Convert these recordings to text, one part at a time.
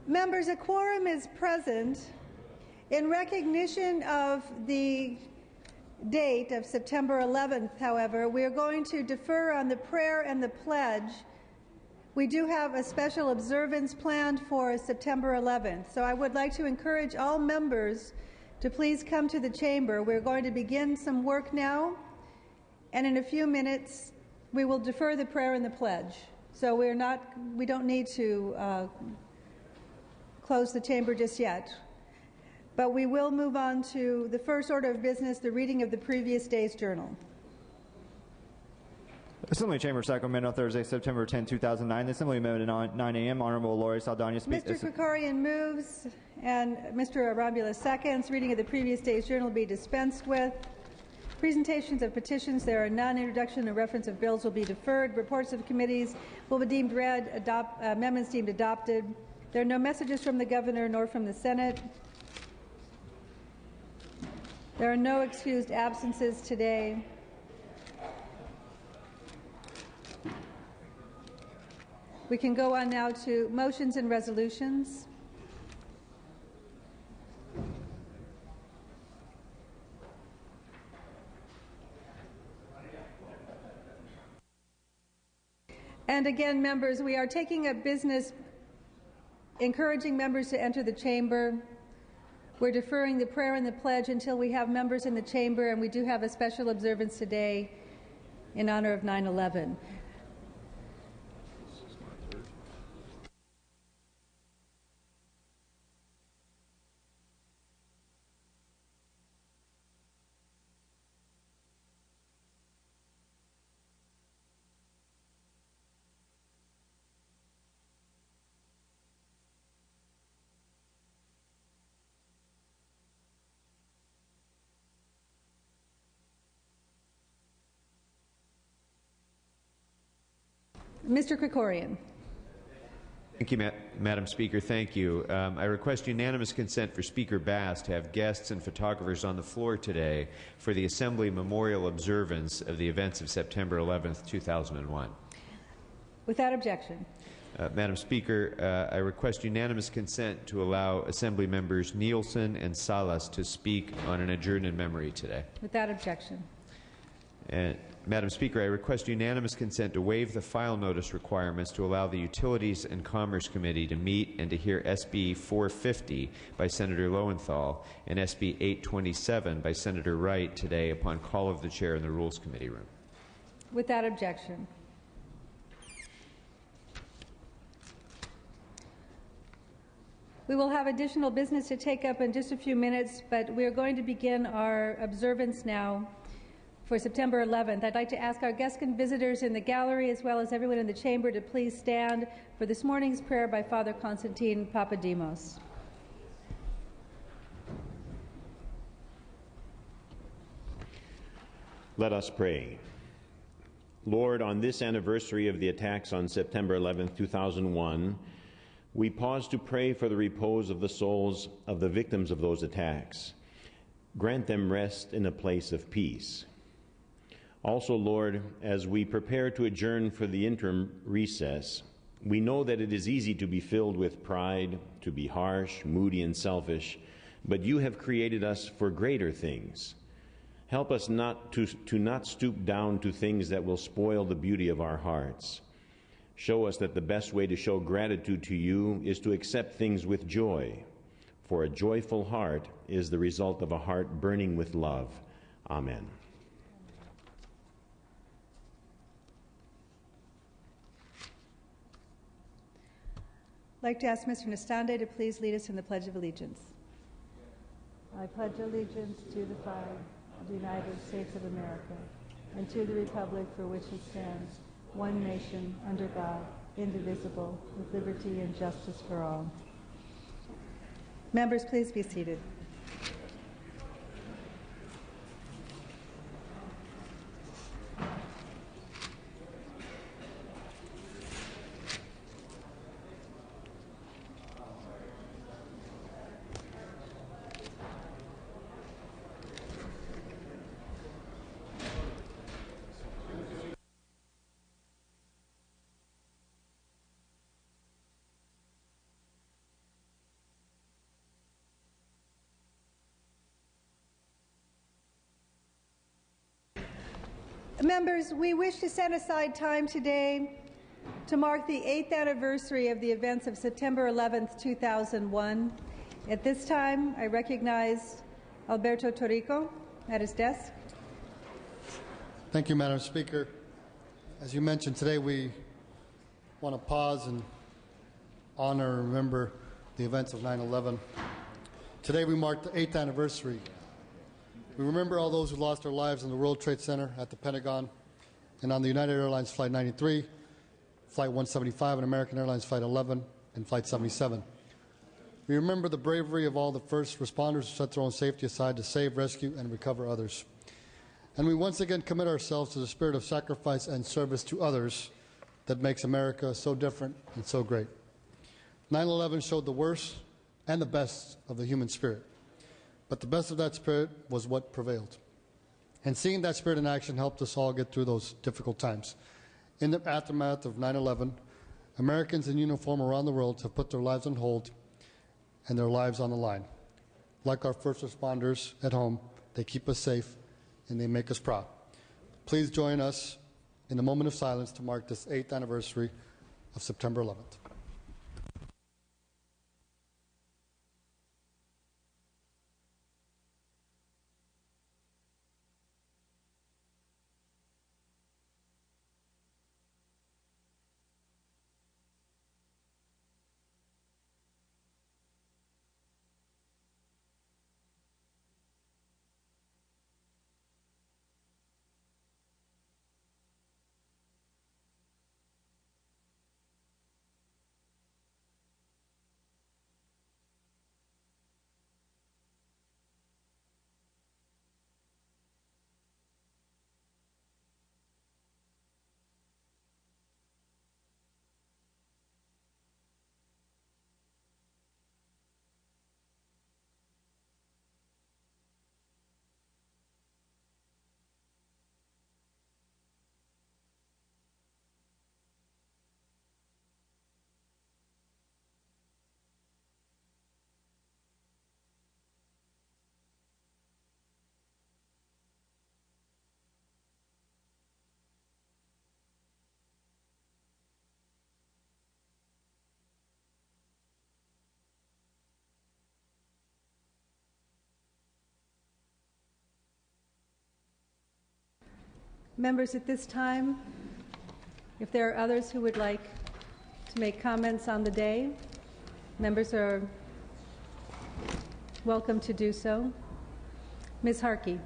Members, a quorum is present. In recognition of the date of September 11th, however, we are going to defer on the prayer and the pledge. We do have a special observance planned for September 11th, so I would like to encourage all members to please come to the chamber. We're going to begin some work now, and in a few minutes we will defer the prayer and the pledge. So we don't need to close the chamber just yet. But we will move on to the first order of business, the reading of the previous day's journal. Assembly Chamber, Sacramento, Thursday, September 10, 2009. The Assembly met at 9 a.m. Honorable Lori Saldana speaks. Mr. Krikorian moves and Mr. Arambula seconds. Reading of the previous day's journal will be dispensed with. Presentations of petitions, there are none. Introduction and reference of bills will be deferred. Reports of committees will be deemed read. Amendments deemed adopted. There are no messages from the Governor nor from the Senate. There are no excused absences today. We can go on now to motions and resolutions. And again, members, we are taking up business, encouraging members to enter the chamber. We're deferring the prayer and the pledge until we have members in the chamber, and we do have a special observance today in honor of 9/11. Mr. Krikorian. Thank you, Madam Speaker. Thank you. I request unanimous consent for Speaker Bass to have guests and photographers on the floor today for the Assembly memorial observance of the events of September 11th, 2001. Without objection. Madam Speaker, I request unanimous consent to allow Assembly members Nielsen and Salas to speak on an adjourned in memory today. Without objection. And Madam Speaker, I request unanimous consent to waive the file notice requirements to allow the Utilities and Commerce Committee to meet and to hear SB 450 by Senator Lowenthal and SB 827 by Senator Wright today upon call of the Chair in the Rules Committee room. Without objection. We will have additional business to take up in just a few minutes, but we are going to begin our observance now for September 11th. I'd like to ask our guests and visitors in the gallery as well as everyone in the chamber to please stand for this morning's prayer by Father Constantine Papadimos. Let us pray. Lord, on this anniversary of the attacks on September 11, 2001, we pause to pray for the repose of the souls of the victims of those attacks. Grant them rest in a place of peace. Also, Lord, as we prepare to adjourn for the interim recess, we know that it is easy to be filled with pride, to be harsh, moody, and selfish, but you have created us for greater things. Help us not to not stoop down to things that will spoil the beauty of our hearts. Show us that the best way to show gratitude to you is to accept things with joy, for a joyful heart is the result of a heart burning with love. Amen. I'd like to ask Mr. Nastande to please lead us in the Pledge of Allegiance. I pledge allegiance to the flag of the United States of America and to the republic for which it stands, one nation, under God, indivisible, with liberty and justice for all. Members, please be seated. Members, we wish to set aside time today to mark the 8th anniversary of the events of September 11th, 2001. At this time, I recognize Alberto Torrico at his desk. Thank you, Madam Speaker. As you mentioned, today we want to pause and honor and remember the events of 9/11. Today we mark the 8th anniversary. We remember all those who lost their lives in the World Trade Center, at the Pentagon, and on the United Airlines Flight 93, Flight 175, and American Airlines Flight 11, and Flight 77. We remember the bravery of all the first responders who set their own safety aside to save, rescue, and recover others. And we once again commit ourselves to the spirit of sacrifice and service to others that makes America so different and so great. 9/11 showed the worst and the best of the human spirit. But the best of that spirit was what prevailed. And seeing that spirit in action helped us all get through those difficult times. In the aftermath of 9/11, Americans in uniform around the world have put their lives on hold and their lives on the line. Like our first responders at home, they keep us safe and they make us proud. Please join us in a moment of silence to mark this 8th anniversary of September 11th. Members, at this time, if there are others who would like to make comments on the day, members are welcome to do so. Ms. Harkey.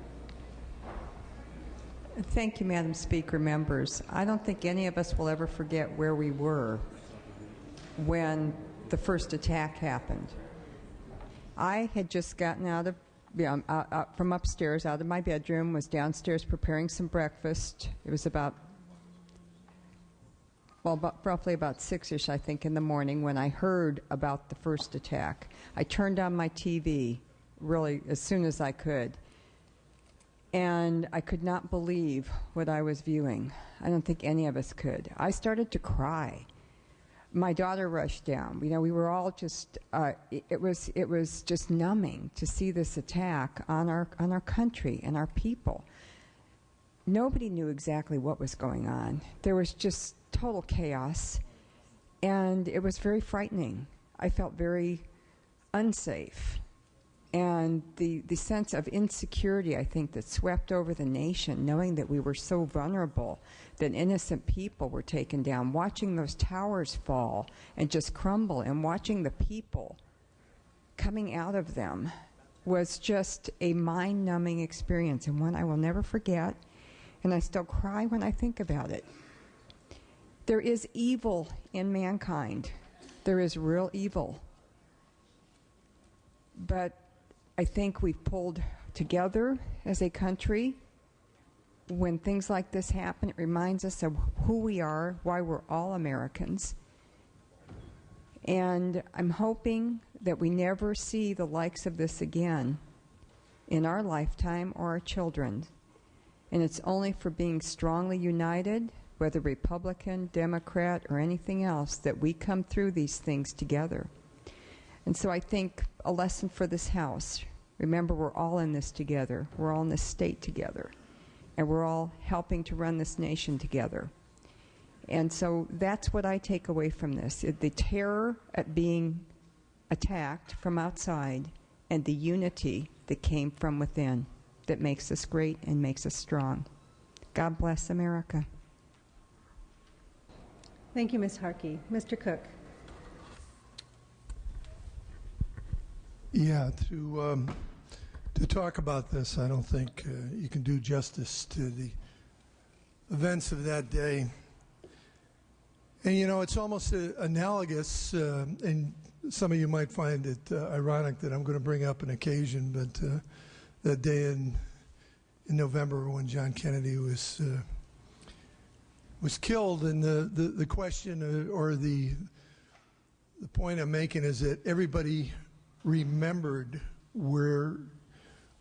Thank you, Madam Speaker, members. I don't think any of us will ever forget where we were when the first attack happened. I had just gotten out of from upstairs, out of my bedroom, was downstairs preparing some breakfast. It was roughly about 6-ish, I think, in the morning when I heard about the first attack. I turned on my TV really as soon as I could, and I could not believe what I was viewing. I don't think any of us could. I started to cry. My daughter rushed down. You know, we were all just, it was just numbing to see this attack on our country and our people. Nobody knew exactly what was going on. There was just total chaos, and it was very frightening. I felt very unsafe. And the sense of insecurity, I think, that swept over the nation, knowing that we were so vulnerable, that innocent people were taken down, watching those towers fall and just crumble, and watching the people coming out of them was just a mind-numbing experience, and one I will never forget, and I still cry when I think about it. There is evil in mankind. There is real evil. But I think we've pulled together as a country. When things like this happen, it reminds us of who we are, why we're all Americans. And I'm hoping that we never see the likes of this again in our lifetime or our children's. And it's only for being strongly united, whether Republican, Democrat, or anything else, that we come through these things together. And so I think a lesson for this House: remember, we're all in this together. We're all in this state together. and we're all helping to run this nation together. And so that's what I take away from this, the terror at being attacked from outside and the unity that came from within that makes us great and makes us strong. God bless America. Thank you, Ms. Harkey. Mr. Cook. Yeah, to talk about this, I don't think you can do justice to the events of that day. And you know, it's almost analogous, and some of you might find it ironic that I'm going to bring up an occasion, but that day in November when John Kennedy was killed, and the question or the point I'm making is that everybody remembered where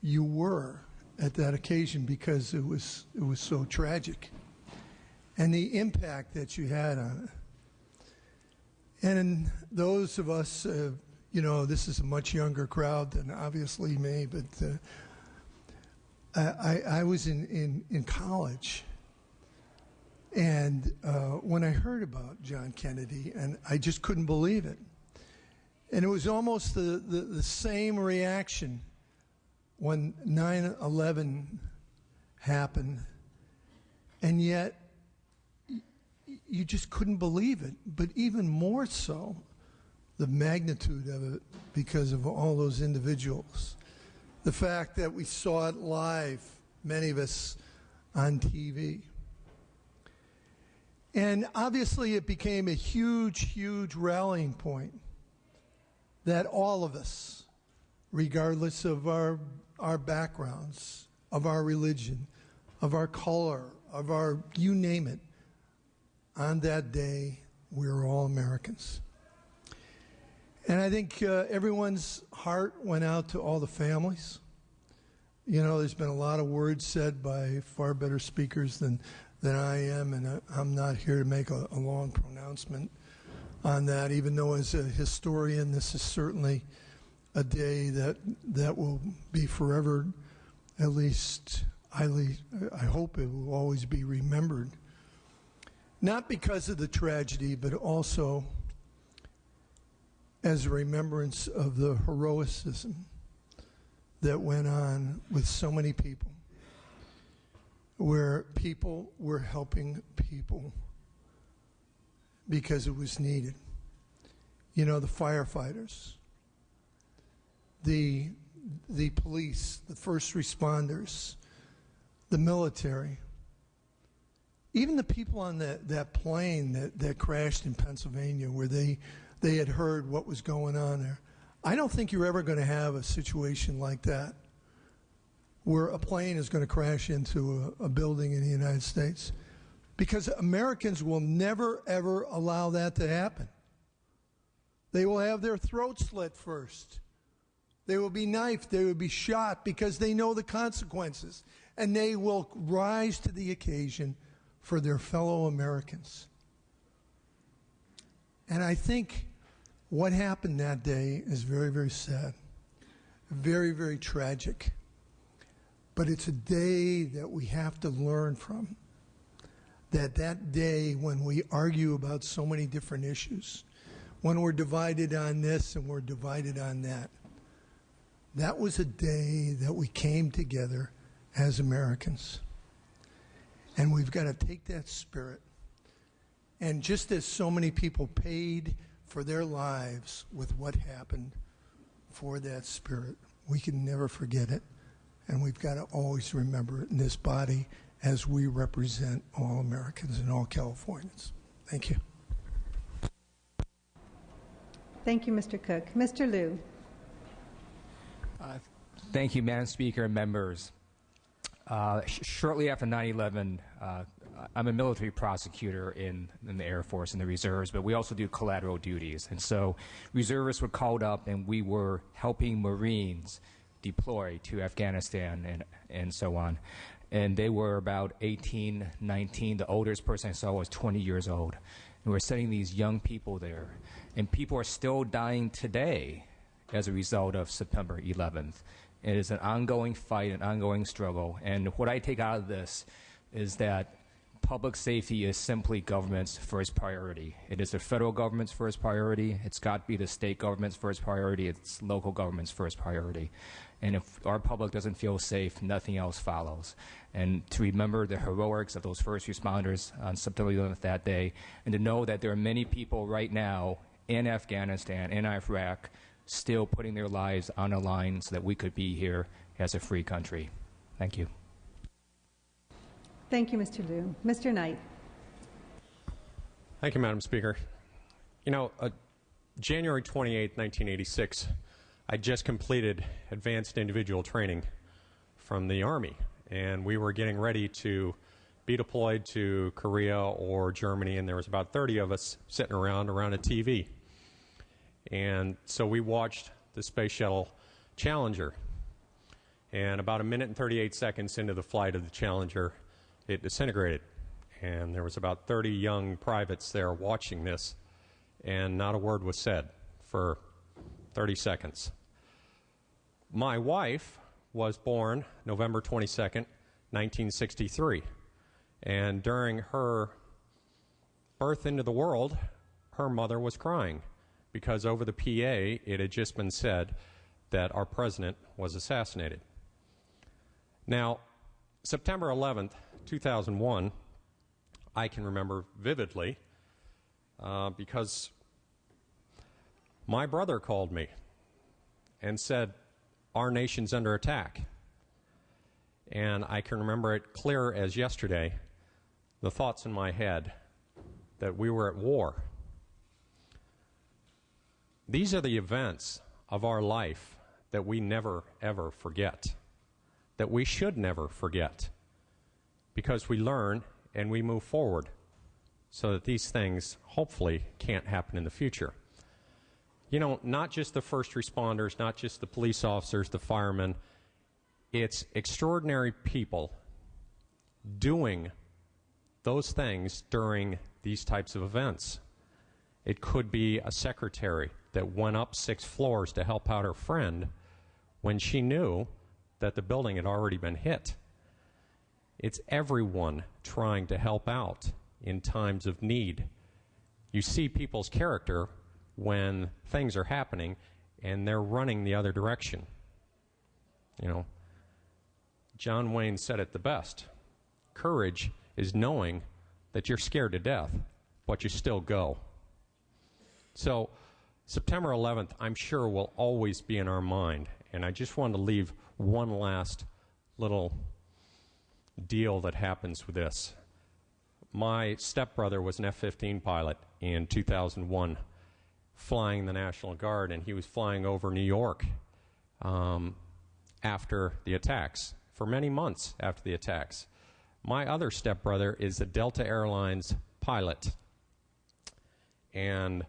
you were at that occasion because it was so tragic, and the impact that you had on it. And those of us, you know, this is a much younger crowd than obviously me, but I was in college, and when I heard about John Kennedy, and I just couldn't believe it. And it was almost the same reaction when 9/11 happened, and yet you just couldn't believe it. But even more so, the magnitude of it because of all those individuals. The fact that we saw it live, many of us on TV. And obviously it became a huge, huge rallying point that all of us, regardless of our backgrounds, of our religion, of our color, of our, you name it, on that day, we were all Americans. And I think everyone's heart went out to all the families. You know, there's been a lot of words said by far better speakers than I am, and I'm not here to make a long pronouncement on that, even though as a historian, this is certainly a day that will be forever, at least I hope it will always be remembered. Not because of the tragedy, but also as a remembrance of the heroicism that went on with so many people, where people were helping people because it was needed. You know, the firefighters, the police, the first responders, the military, even the people on that plane that crashed in Pennsylvania where they had heard what was going on there. I don't think you're ever going to have a situation like that where a plane is going to crash into a building in the United States, because Americans will never, ever allow that to happen. They will have their throats slit first. They will be knifed. They will be shot because they know the consequences, and they will rise to the occasion for their fellow Americans. And I think what happened that day is very, very sad, very, very tragic. But it's a day that we have to learn from. That day when we argue about so many different issues, when we're divided on this and we're divided on that, that was a day that we came together as Americans. And we've got to take that spirit. And just as so many people paid for their lives with what happened for that spirit, we can never forget it. And we've got to always remember it in this body as we represent all Americans and all Californians. Thank you. Thank you, Mr. Cook. Mr. Liu. Thank you, Madam Speaker and members. Shortly after 9/11, I'm a military prosecutor in the Air Force and the reserves, but we also do collateral duties. And so reservists were called up, and we were helping Marines deploy to Afghanistan and so on. And they were about 18, 19. The oldest person I saw was 20 years old. And we're sending these young people there. And people are still dying today as a result of September 11th. It is an ongoing fight, an ongoing struggle. And what I take out of this is that public safety is simply government's first priority. It is the federal government's first priority. It's got to be the state government's first priority. It's local government's first priority. And if our public doesn't feel safe, nothing else follows. And to remember the heroics of those first responders on September 11th that day, and to know that there are many people right now in Afghanistan, in Iraq, still putting their lives on the line so that we could be here as a free country. Thank you. Thank you, Mr. Liu. Mr. Knight. Thank you, Madam Speaker. You know, January 28, 1986, I just completed advanced individual training from the Army, and we were getting ready to be deployed to Korea or Germany, and there was about 30 of us sitting around a TV. And so we watched the Space Shuttle Challenger, and about 1 minute and 38 seconds into the flight of the Challenger, it disintegrated. And there was about 30 young privates there watching this, and not a word was said for 30 seconds. My wife was born November 22nd, 1963, and during her birth into the world, her mother was crying because over the PA it had just been said that our president was assassinated. Now, September 11th, 2001, I can remember vividly because my brother called me and said, "Our nation's under attack." And I can remember it clear as yesterday, the thoughts in my head that we were at war. These are the events of our life that we never, ever forget, that we should never forget, because we learn and we move forward so that these things hopefully can't happen in the future. You know, not just the first responders, not just the police officers, the firemen, it's extraordinary people doing those things during these types of events. It could be a secretary that went up 6 floors to help out her friend when she knew that the building had already been hit. It's everyone trying to help out in times of need. You see people's character when things are happening and they're running the other direction. You know, John Wayne said it the best. Courage is knowing that you're scared to death, but you still go. So September 11th, I'm sure, will always be in our mind. And I just wanted to leave one last little deal that happens with this. My stepbrother was an F-15 pilot in 2001, flying the National Guard, and he was flying over New York after the attacks, for many months after the attacks. My other stepbrother is a Delta Airlines pilot, and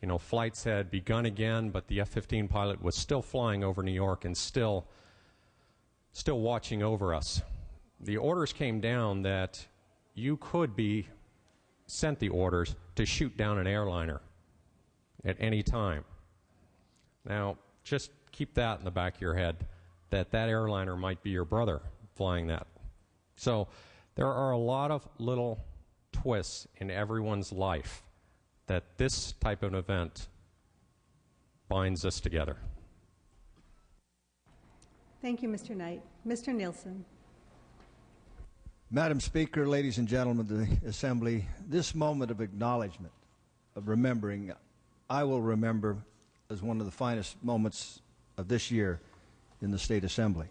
you know, flights had begun again, but the F-15 pilot was still flying over New York and still watching over us. The orders came down that you could be sent the orders to shoot down an airliner at any time. Now, just keep that in the back of your head, that that airliner might be your brother flying that. So there are a lot of little twists in everyone's life that this type of event binds us together. Thank you, Mr. Knight. Mr. Nielsen. Madam Speaker, ladies and gentlemen of the Assembly, this moment of acknowledgement, of remembering, I will remember as one of the finest moments of this year in the State Assembly.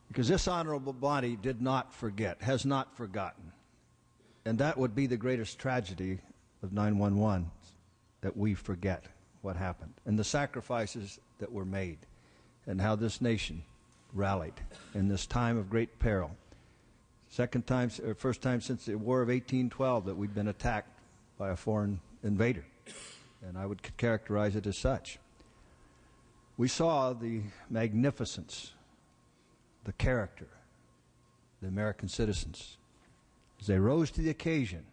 Because this honorable body did not forget, has not forgotten. And that would be the greatest tragedy of 9/11, that we forget what happened and the sacrifices that were made and how this nation rallied in this time of great peril. First time since the War of 1812 that we've been attacked by a foreign invader, and I would characterize it as such. We saw the magnificence, the character, the American citizens, as they rose to the occasion,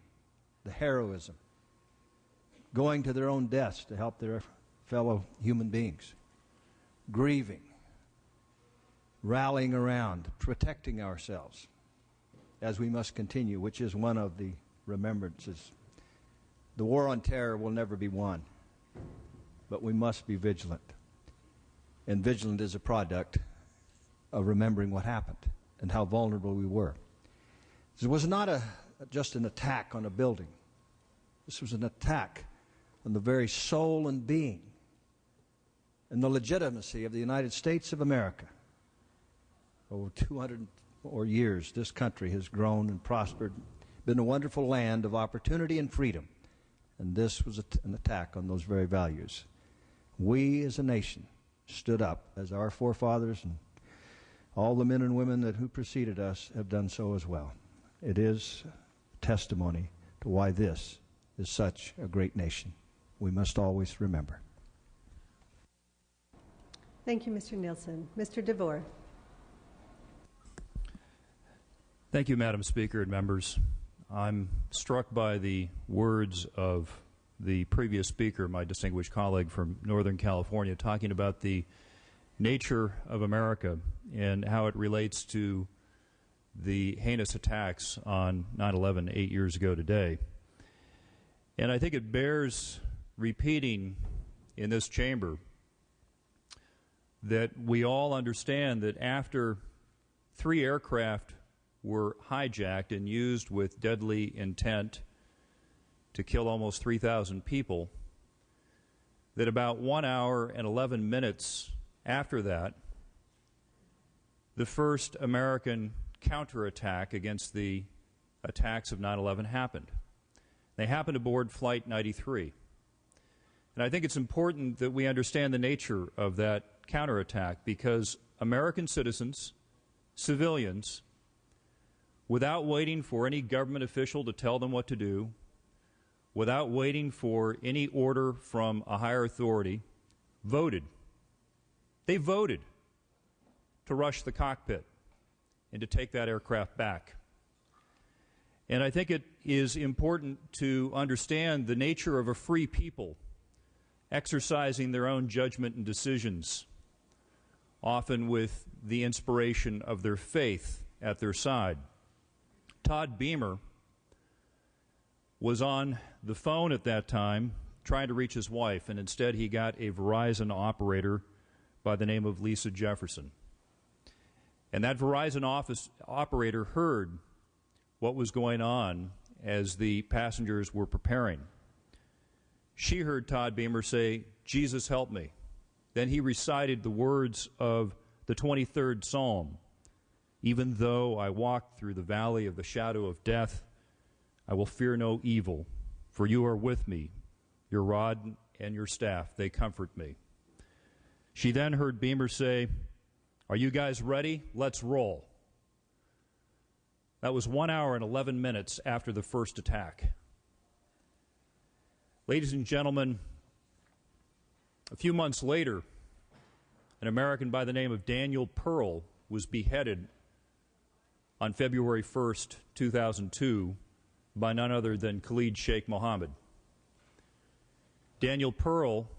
the heroism, going to their own deaths to help their fellow human beings, grieving, rallying around, protecting ourselves, as we must continue, which is one of the remembrances. The war on terror will never be won, but we must be vigilant. And vigilant is a product of remembering what happened and how vulnerable we were. This was not just an attack on a building. This was an attack on the very soul and being and the legitimacy of the United States of America. Over 200 or years, this country has grown and prospered, been a wonderful land of opportunity and freedom. And this was an attack on those very values. We as a nation stood up, as our forefathers and all the men and women who preceded us have done so as well. It is testimony to why this is such a great nation. We must always remember. Thank you, Mr. Nielsen. Mr. DeVore. Thank you, Madam Speaker and members. I'm struck by the words of the previous speaker, my distinguished colleague from Northern California, talking about the nature of America and how it relates to the heinous attacks on 9/11 8 years ago today. And I think it bears repeating in this chamber that we all understand that after 3 aircraft were hijacked and used with deadly intent to kill almost 3,000 people, that about 1 hour and 11 minutes after that, the first American counterattack against the attacks of 9/11 happened. They happened aboard Flight 93. And I think it's important that we understand the nature of that counterattack, because American citizens, civilians, without waiting for any government official to tell them what to do, without waiting for any order from a higher authority, voted. They voted to rush the cockpit and to take that aircraft back. And I think it is important to understand the nature of a free people exercising their own judgment and decisions, often with the inspiration of their faith at their side. Todd Beamer was on the phone at that time trying to reach his wife, and instead he got a Verizon operator by the name of Lisa Jefferson. And that Verizon operator heard what was going on as the passengers were preparing. She heard Todd Beamer say, "Jesus, help me." Then he recited the words of the 23rd Psalm. "Even though I walk through the valley of the shadow of death, I will fear no evil, for you are with me. Your rod and your staff, they comfort me." She then heard Beamer say, "Are you guys ready? Let's roll." That was 1 hour and 11 minutes after the first attack. Ladies and gentlemen, a few months later, an American by the name of Daniel Pearl was beheaded on February 1st, 2002, by none other than Khalid Sheikh Mohammed. Daniel Pearl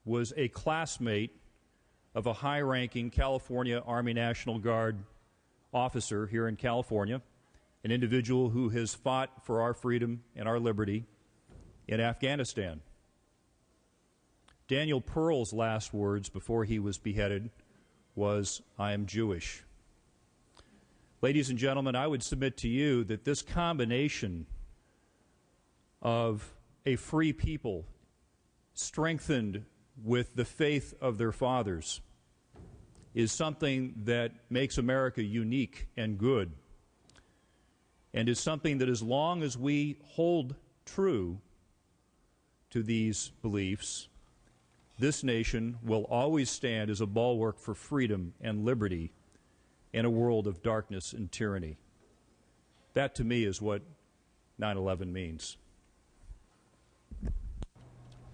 was a classmate of a high-ranking California Army National Guard officer here in California, an individual who has fought for our freedom and our liberty in Afghanistan. Daniel Pearl's last words before he was beheaded was, "I am Jewish." Ladies and gentlemen, I would submit to you that this combination of a free people strengthened with the faith of their fathers is something that makes America unique and good, and is something that, as long as we hold true to these beliefs, this nation will always stand as a bulwark for freedom and liberty in a world of darkness and tyranny. That, to me, is what 9/11 means.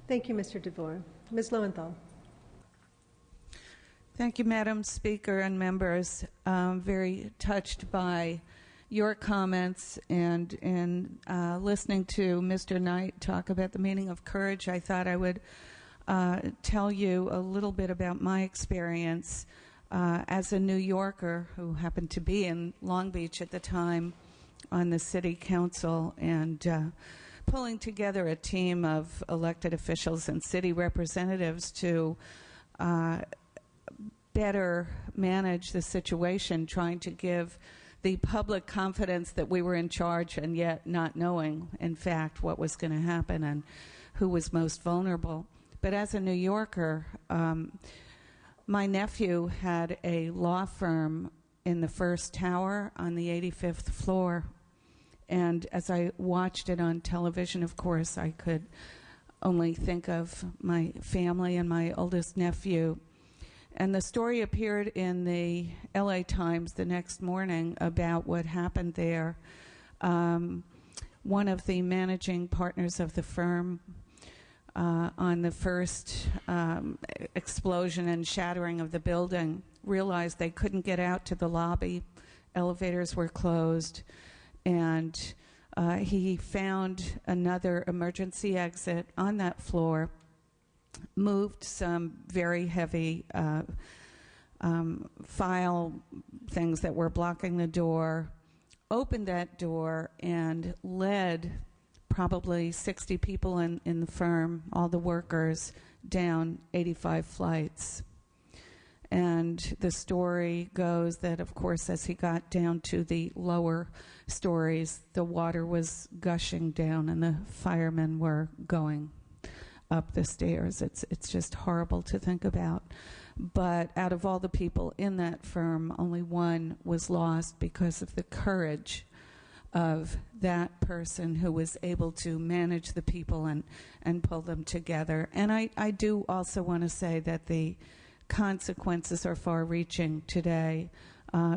Thank you, Mr. DeVore. Ms. Lowenthal. Thank you, Madam Speaker and members. Very touched by your comments and in listening to Mr. Knight talk about the meaning of courage. I thought I would tell you a little bit about my experience as a New Yorker who happened to be in Long Beach at the time on the city council and pulling together a team of elected officials and city representatives to better manage the situation, trying to give the public confidence that we were in charge and yet not knowing, in fact, what was going to happen and who was most vulnerable. But as a New Yorker, my nephew had a law firm in the first tower on the 85th floor. And as I watched it on television, of course, I could only think of my family and my oldest nephew. And the story appeared in the LA Times the next morning about what happened there. One of the managing partners of the firm on the first explosion and shattering of the building realized they couldn't get out to the lobby. Elevators were closed. And he found another emergency exit on that floor, moved some very heavy file things that were blocking the door, opened that door, and led probably 60 people in the firm, all the workers, down 85 flights. And the story goes that, of course, as he got down to the lower stories, the water was gushing down and the firemen were going up the stairs. It's just horrible to think about. But out of all the people in that firm, only one was lost because of the courage of that person who was able to manage the people and pull them together. And I do also want to say that the consequences are far-reaching today.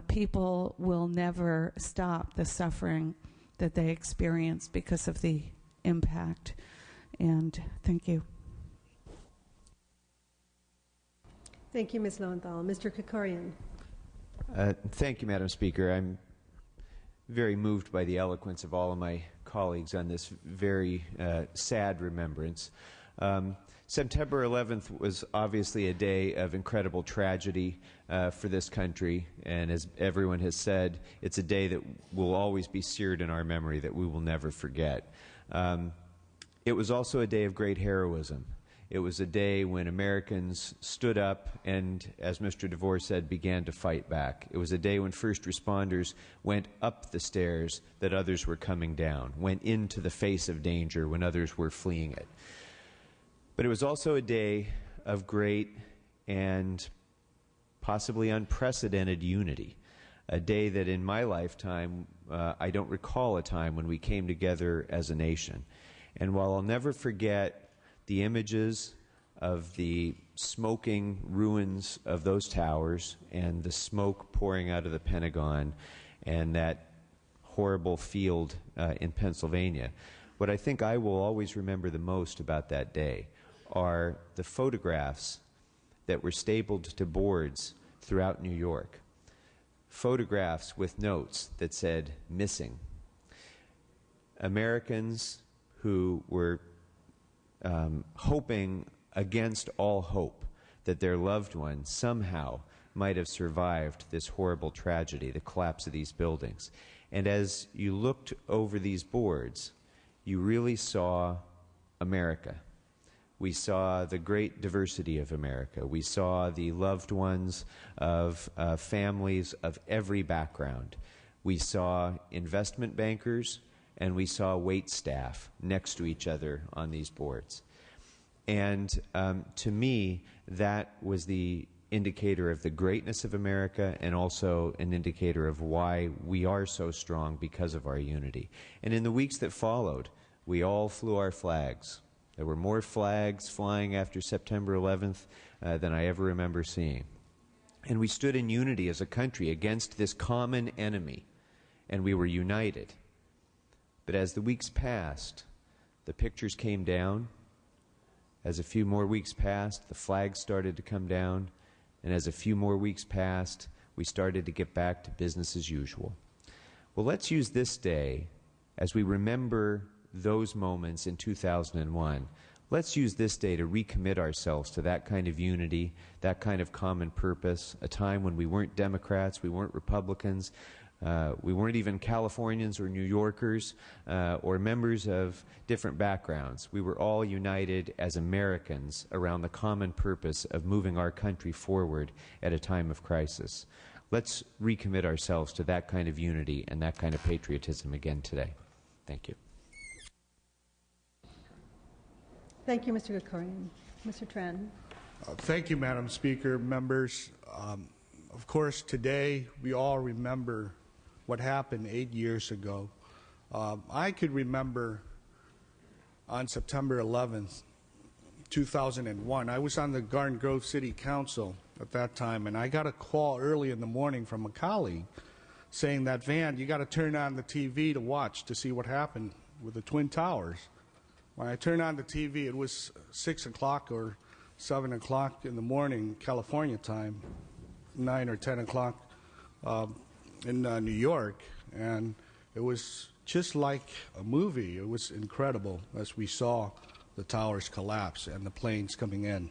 People will never stop the suffering that they experience because of the impact. And thank you. Thank you, Ms. Lowenthal. Mr. Kekorian. Thank you, Madam Speaker. I'm very moved by the eloquence of all of my colleagues on this very sad remembrance. September 11th was obviously a day of incredible tragedy for this country, and as everyone has said, it's a day that will always be seared in our memory, that we will never forget. It was also a day of great heroism. It was a day when Americans stood up and, as Mr. DeVore said, began to fight back. It was a day when first responders went up the stairs that others were coming down, went into the face of danger when others were fleeing it. But it was also a day of great and possibly unprecedented unity, a day that in my lifetime, I don't recall a time when we came together as a nation. And while I'll never forget the images of the smoking ruins of those towers and the smoke pouring out of the Pentagon and that horrible field in Pennsylvania, what I think I will always remember the most about that day are the photographs that were stapled to boards throughout New York. Photographs with notes that said, "Missing." Americans who were hoping against all hope that their loved one somehow might have survived this horrible tragedy, the collapse of these buildings. And as you looked over these boards, you really saw America. We saw the great diversity of America. We saw the loved ones of families of every background. We saw investment bankers, and we saw wait staff next to each other on these boards. And to me, that was the indicator of the greatness of America and also an indicator of why we are so strong because of our unity. And in the weeks that followed, we all flew our flags. There were more flags flying after September 11th than I ever remember seeing. And we stood in unity as a country against this common enemy, and we were united. But as the weeks passed, the pictures came down. As a few more weeks passed, the flags started to come down. And as a few more weeks passed, we started to get back to business as usual. Well, let's use this day, as we remember those moments in 2001, Let's use this day to recommit ourselves to that kind of unity, that kind of common purpose, a time when we weren't Democrats, we weren't Republicans, we weren't even Californians or New Yorkers or members of different backgrounds. We were all united as Americans around the common purpose of moving our country forward at a time of crisis. Let's recommit ourselves to that kind of unity and that kind of patriotism again today. Thank you. Thank you, Mr. Gregorian. Mr. Tran. Thank you, Madam Speaker, members. Of course, today we all remember what happened 8 years ago. I could remember on September 11th, 2001, I was on the Garden Grove City Council at that time, and I got a call early in the morning from a colleague saying that, Van, you got to turn on the TV to watch to see what happened with the Twin Towers. When I turned on the TV, it was 6 o'clock or 7 o'clock in the morning, California time, 9 or 10 o'clock in New York, and it was just like a movie. It was incredible as we saw the towers collapse and the planes coming in.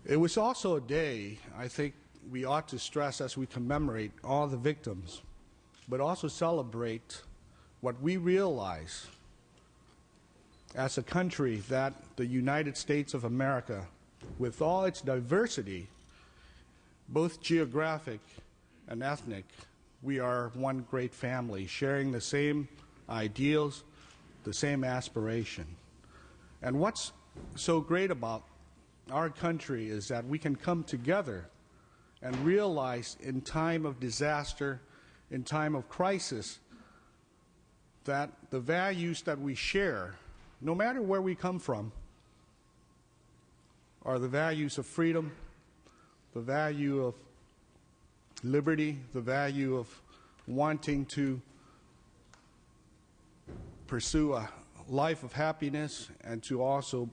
It was also a day, I think, we ought to stress as we commemorate all the victims, but also celebrate what we realize as a country, that the United States of America, with all its diversity, both geographic and ethnic, we are one great family, sharing the same ideals, the same aspiration. And what's so great about our country is that we can come together and realize in time of disaster, in time of crisis, that the values that we share, no matter where we come from, are the values of freedom, the value of liberty, the value of wanting to pursue a life of happiness and to also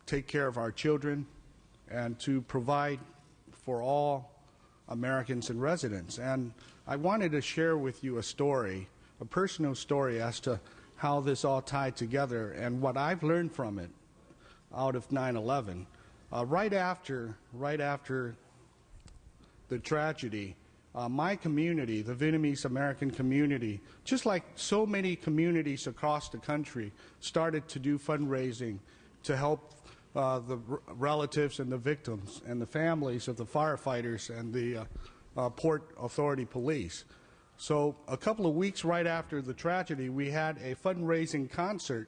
take care of our children and to provide for all Americans and residents. And I wanted to share with you a story, a personal story as to how this all tied together and what I've learned from it out of 9/11. Right after the tragedy, my community, the Vietnamese American community, just like so many communities across the country, started to do fundraising to help the relatives and the victims and the families of the firefighters and the Port Authority police. So a couple of weeks right after the tragedy, we had a fundraising concert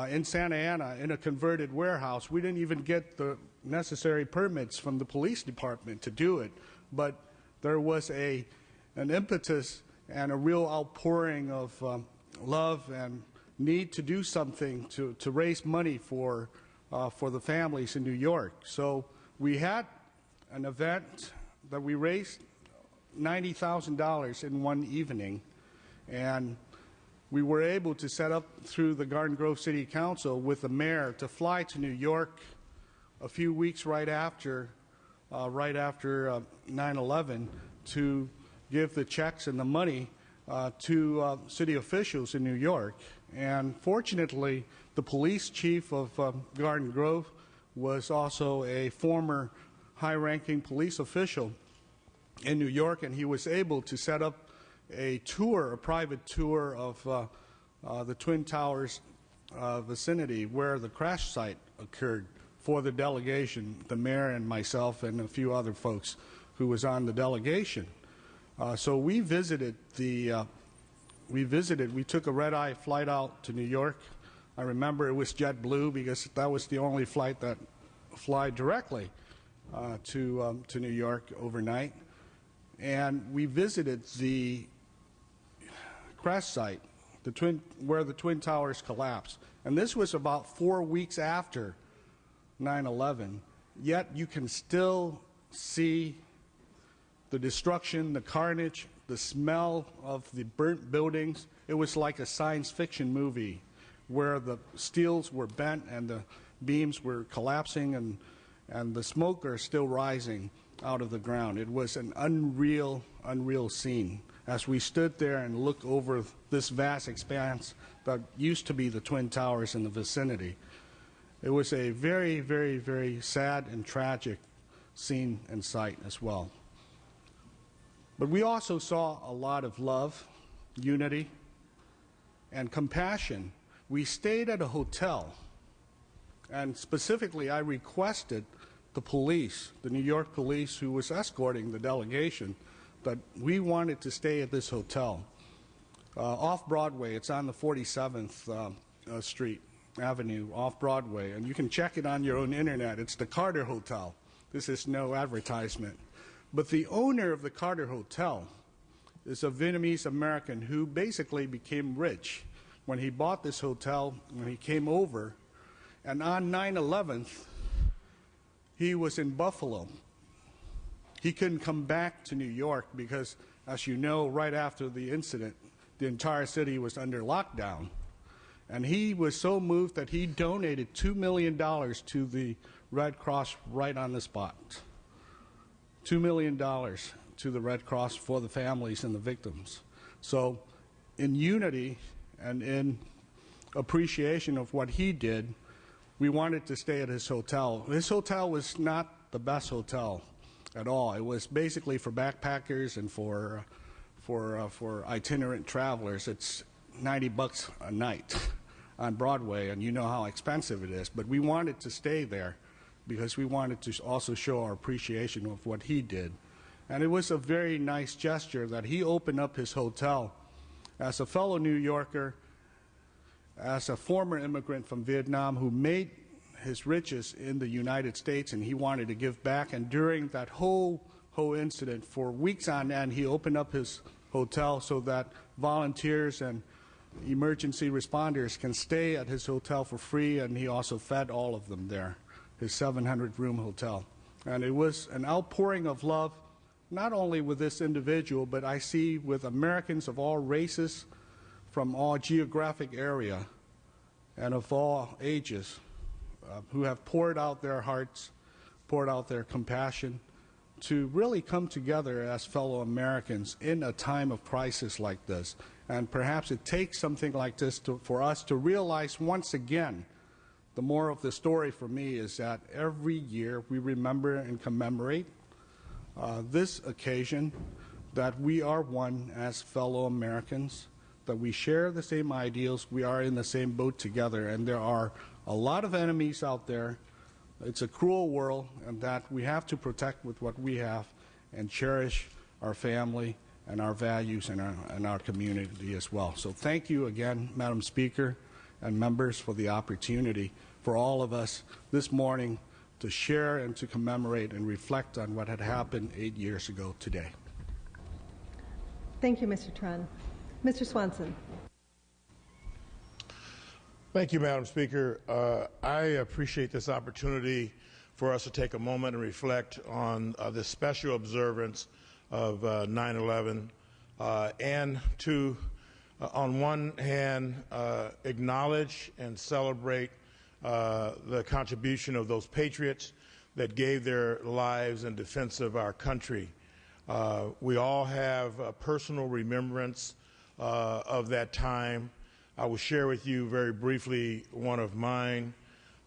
in Santa Ana in a converted warehouse. We didn't even get the necessary permits from the police department to do it, but there was an impetus and a real outpouring of love and need to do something to raise money for the families in New York. So we had an event that we raised $90,000 in one evening, and we were able to set up through the Garden Grove City Council with the mayor to fly to New York a few weeks right after 9/11 to give the checks and the money to city officials in New York. And fortunately, the police chief of Garden Grove was also a former high-ranking police official in New York, and he was able to set up a tour, a private tour of the Twin Towers vicinity where the crash site occurred for the delegation, the mayor and myself and a few other folks who was on the delegation. So we visited we took a red-eye flight out to New York. I remember it was JetBlue because that was the only flight that fly directly to New York overnight. And we visited the crash site, where the Twin Towers collapsed. And this was about 4 weeks after 9/11, yet you can still see the destruction, the carnage, the smell of the burnt buildings. It was like a science fiction movie where the steels were bent and the beams were collapsing and the smoke are still rising out of the ground. It was an unreal scene. as we stood there and looked over this vast expanse that used to be the Twin Towers in the vicinity. It was a very, very, very sad and tragic scene and sight as well. But we also saw a lot of love, unity, and compassion. We stayed at a hotel, and specifically I requested the police, the New York police who was escorting the delegation, that we wanted to stay at this hotel off Broadway. It's on the 47th Street Avenue off Broadway, and you can check it on your own internet. It's the Carter Hotel. This is no advertisement. But the owner of the Carter Hotel is a Vietnamese American who basically became rich when he bought this hotel, when he came over, and on 9/11, he was in Buffalo. He couldn't come back to New York because, as you know, right after the incident, the entire city was under lockdown. And he was so moved that he donated $2 million to the Red Cross right on the spot. $2 million to the Red Cross for the families and the victims. So in unity and in appreciation of what he did, we wanted to stay at his hotel. His hotel was not the best hotel at all. It was basically for backpackers and for itinerant travelers. It's $90 a night on Broadway, and you know how expensive it is. But we wanted to stay there because we wanted to also show our appreciation of what he did. And it was a very nice gesture that he opened up his hotel. As a fellow New Yorker, as a former immigrant from Vietnam who made his riches in the United States, and he wanted to give back, and during that whole incident, for weeks on end, he opened up his hotel so that volunteers and emergency responders can stay at his hotel for free, and he also fed all of them there, his 700-room hotel. And it was an outpouring of love, not only with this individual, but I see with Americans of all races, from all geographic area, and of all ages, who have poured out their hearts, poured out their compassion, to really come together as fellow Americans in a time of crisis like this. And perhaps it takes something like this for us to realize once again, the moral of the story for me is that every year we remember and commemorate this occasion, that we are one as fellow Americans, that we share the same ideals, we are in the same boat together, and there are a lot of enemies out there. It's a cruel world, and that we have to protect with what we have and cherish our family and our values and our community as well. So thank you again, Madam Speaker and members, for the opportunity for all of us this morning to share and to commemorate and reflect on what had happened 8 years ago today. Thank you, Mr. Tran. Mr. Swanson. Thank you, Madam Speaker. I appreciate this opportunity for us to take a moment and reflect on this special observance of 9/11 and to, on one hand, acknowledge and celebrate the contribution of those patriots that gave their lives in defense of our country. We all have a personal remembrance of that time. I will share with you very briefly one of mine.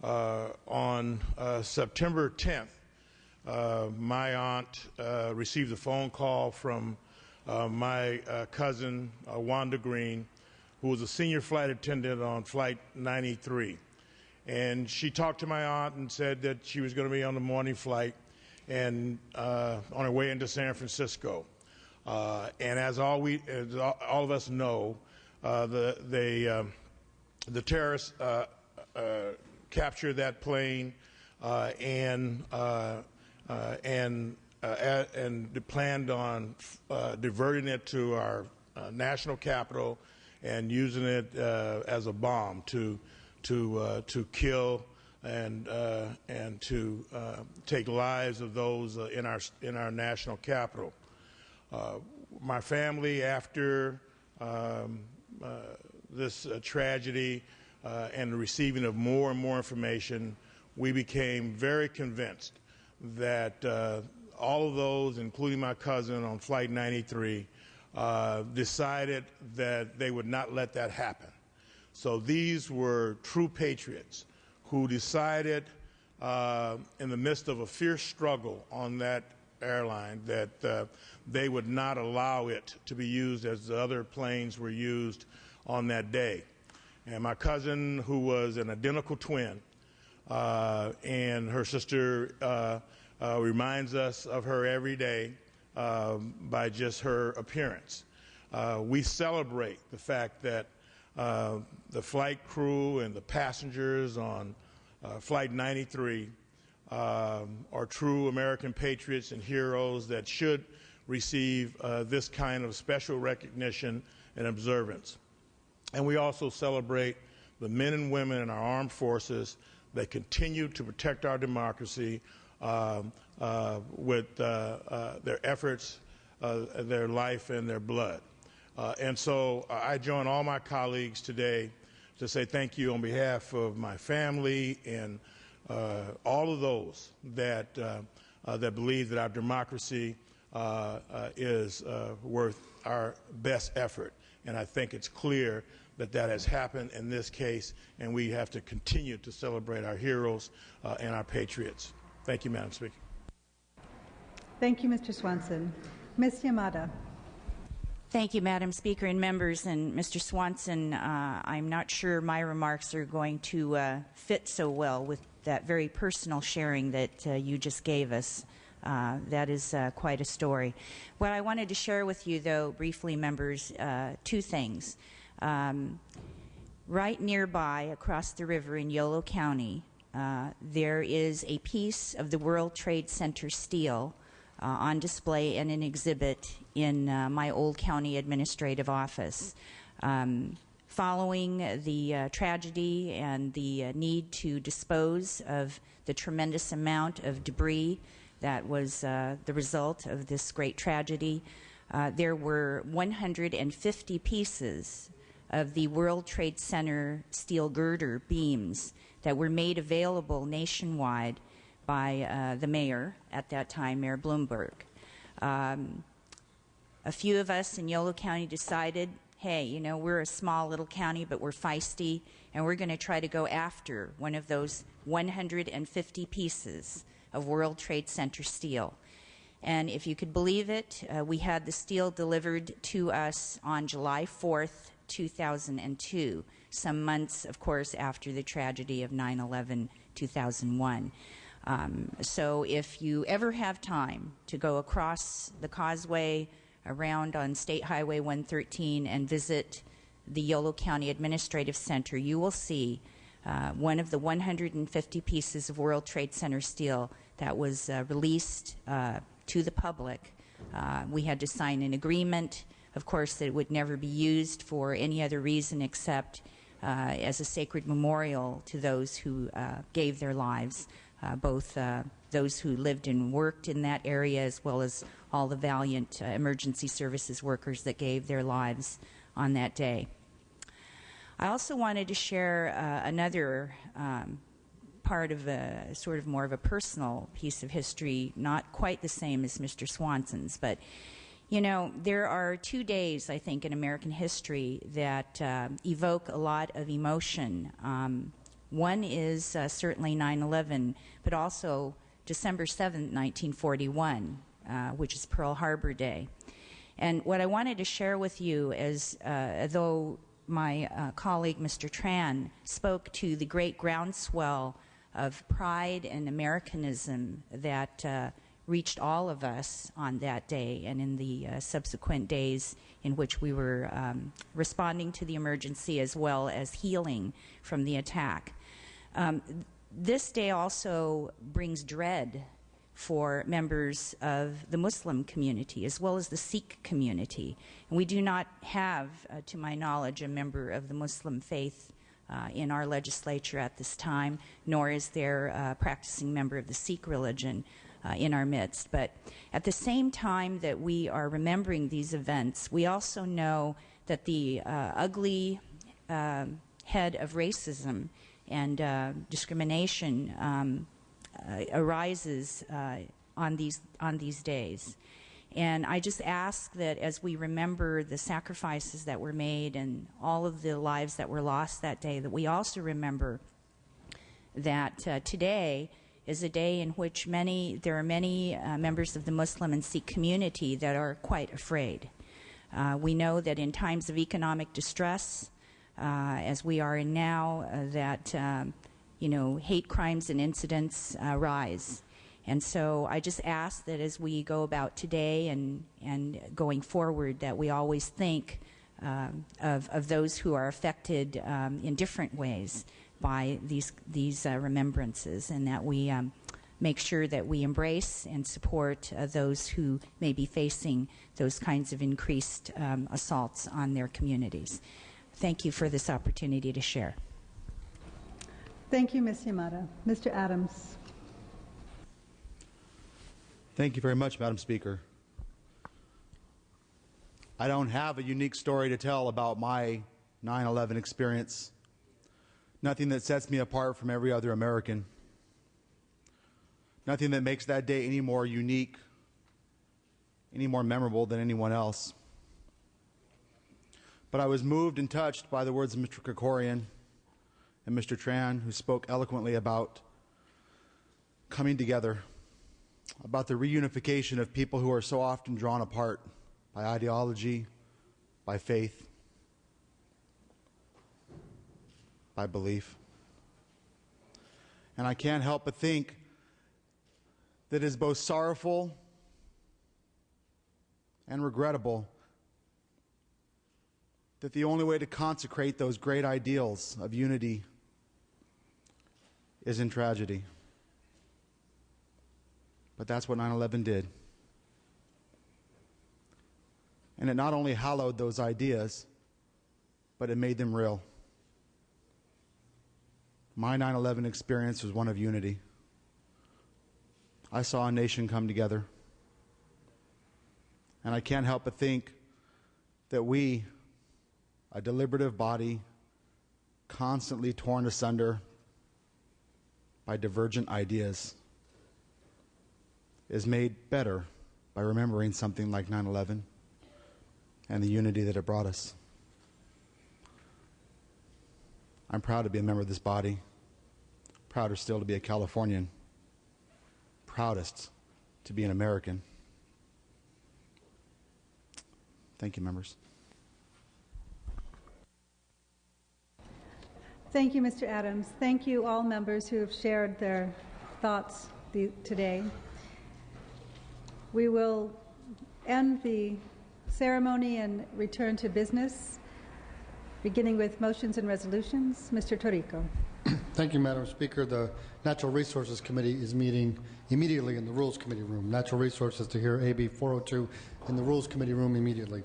On September 10th, my aunt received a phone call from my cousin, Wanda Green, who was a senior flight attendant on Flight 93. And she talked to my aunt and said that she was going to be on the morning flight and on her way into San Francisco. And as all of us know, the terrorists captured that plane and planned on diverting it to our national capital and using it as a bomb to kill and to take lives of those in our national capital. My family, after this tragedy and the receiving of more and more information, we became very convinced that all of those, including my cousin on Flight 93, decided that they would not let that happen. So these were true patriots who decided in the midst of a fierce struggle on that airline that they would not allow it to be used as the other planes were used on that day. And my cousin, who was an identical twin, and her sister reminds us of her every day by just her appearance. We celebrate the fact that the flight crew and the passengers on Flight 93 are true American patriots and heroes that should receive this kind of special recognition and observance. And we also celebrate the men and women in our armed forces that continue to protect our democracy with their efforts, their life, and their blood. And so I join all my colleagues today to say thank you on behalf of my family and all of those that believe that our democracy is worth our best effort. And I think it's clear that that has happened in this case, and we have to continue to celebrate our heroes and our patriots. Thank you, Madam Speaker. Thank you, Mr. Swanson. Ms. Yamada. Thank you, Madam Speaker and members. And Mr. Swanson, I'm not sure my remarks are going to fit so well with that very personal sharing that you just gave us. That is quite a story. What I wanted to share with you, though, briefly, members, two things. Right nearby, across the river in Yolo County, there is a piece of the World Trade Center steel on display and an exhibit in my old county administrative office. Following the tragedy and the need to dispose of the tremendous amount of debris that was the result of this great tragedy, there were 150 pieces of the World Trade Center steel girder beams that were made available nationwide by the mayor at that time, Mayor Bloomberg. A few of us in Yolo County decided, hey, you know, we're a small little county, but we're feisty, and we're going to try to go after one of those 150 pieces of World Trade Center steel. And if you could believe it, we had the steel delivered to us on July 4th, 2002, some months, of course, after the tragedy of 9/11/2001. So if you ever have time to go across the causeway around on State Highway 113 and visit the Yolo County Administrative Center, you will see one of the 150 pieces of World Trade Center steel that was released to the public. We had to sign an agreement, of course, that it would never be used for any other reason except as a sacred memorial to those who gave their lives, both those who lived and worked in that area as well as all the valiant emergency services workers that gave their lives on that day. I also wanted to share another part of a sort of more of a personal piece of history, not quite the same as Mr. Swanson's, but you know, there are 2 days, I think, in American history that evoke a lot of emotion. One is certainly 9/11, but also December 7th, 1941, which is Pearl Harbor Day. And what I wanted to share with you is, though my colleague, Mr. Tran, spoke to the great groundswell of pride and Americanism that reached all of us on that day and in the subsequent days in which we were responding to the emergency as well as healing from the attack. This day also brings dread for members of the Muslim community as well as the Sikh community. And we do not have, to my knowledge, a member of the Muslim faith in our legislature at this time, nor is there a practicing member of the Sikh religion in our midst. But at the same time that we are remembering these events, we also know that the ugly head of racism and discrimination arises on these days. And I just ask that as we remember the sacrifices that were made and all of the lives that were lost that day, that we also remember that today is a day in which there are many members of the Muslim and Sikh community that are quite afraid. We know that in times of economic distress, as we are in now, that hate crimes and incidents rise. And so I just ask that as we go about today and going forward, that we always think of those who are affected in different ways by these remembrances, and that we make sure that we embrace and support those who may be facing those kinds of increased assaults on their communities. Thank you for this opportunity to share. Thank you, Ms. Yamada. Mr. Adams. Thank you very much, Madam Speaker. I don't have a unique story to tell about my 9/11 experience. Nothing that sets me apart from every other American. Nothing that makes that day any more unique, any more memorable than anyone else. But I was moved and touched by the words of Mr. Krikorian and Mr. Tran, who spoke eloquently about coming together, about the reunification of people who are so often drawn apart by ideology, by faith, by belief. And I can't help but think that it is both sorrowful and regrettable that the only way to consecrate those great ideals of unity is in tragedy. But that's what 9/11 did. And it not only hallowed those ideas, but it made them real. My 9/11 experience was one of unity. I saw a nation come together. And I can't help but think that we, a deliberative body, constantly torn asunder by divergent ideas, is made better by remembering something like 9/11 and the unity that it brought us. I'm proud to be a member of this body, prouder still to be a Californian, proudest to be an American. Thank you, members. Thank you, Mr. Adams. Thank you, all members who have shared their thoughts today. We will end the ceremony and return to business, beginning with motions and resolutions. Mr. Torrico. Thank you, Madam Speaker. The Natural Resources Committee is meeting immediately in the Rules Committee room. Natural Resources to hear AB 402 in the Rules Committee room immediately.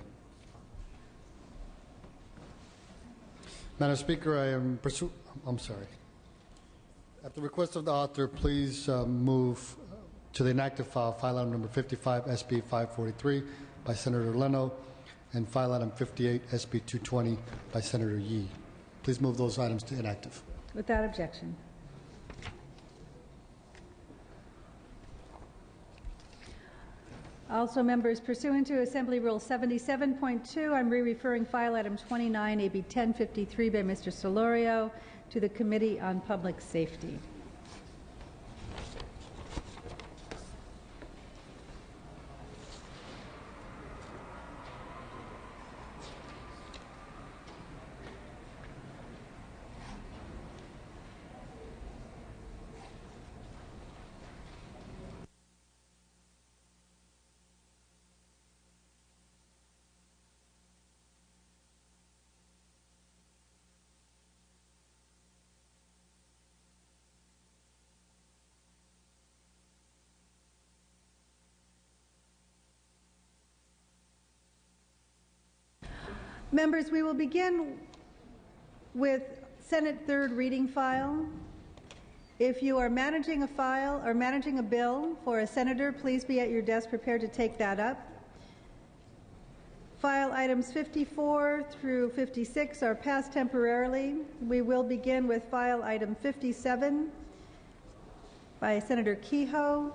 Madam Speaker, I'm sorry. At the request of the author, please move to the inactive file item number 55, SB 543 by Senator Leno, and file item 58, SB 220 by Senator Yee. Please move those items to inactive. Without objection. Also, members, pursuant to Assembly Rule 77.2, I'm re-referring file item 29, AB 1053 by Mr. Solorio to the Committee on Public Safety. Members, we will begin with Senate third reading file. If you are managing a file or managing a bill for a senator, please be at your desk prepared to take that up. File items 54 through 56 are passed temporarily. We will begin with file item 57 by Senator Kehoe.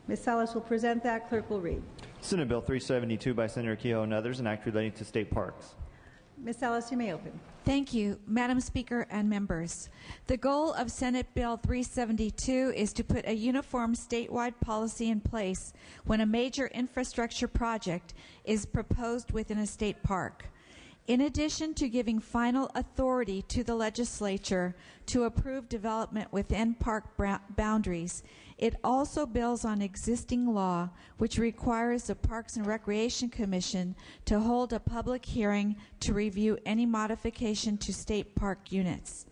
Ms. Salas will present that. Clerk will read. Senate Bill 372 by Senator Kehoe and others, an act relating to state parks. Ms. Ellis, you may open. Thank you, Madam Speaker and members. The goal of Senate Bill 372 is to put a uniform statewide policy in place when a major infrastructure project is proposed within a state park. In addition to giving final authority to the legislature to approve development within park boundaries, it also builds on existing law, which requires the Parks and Recreation Commission to hold a public hearing to review any modification to state park units.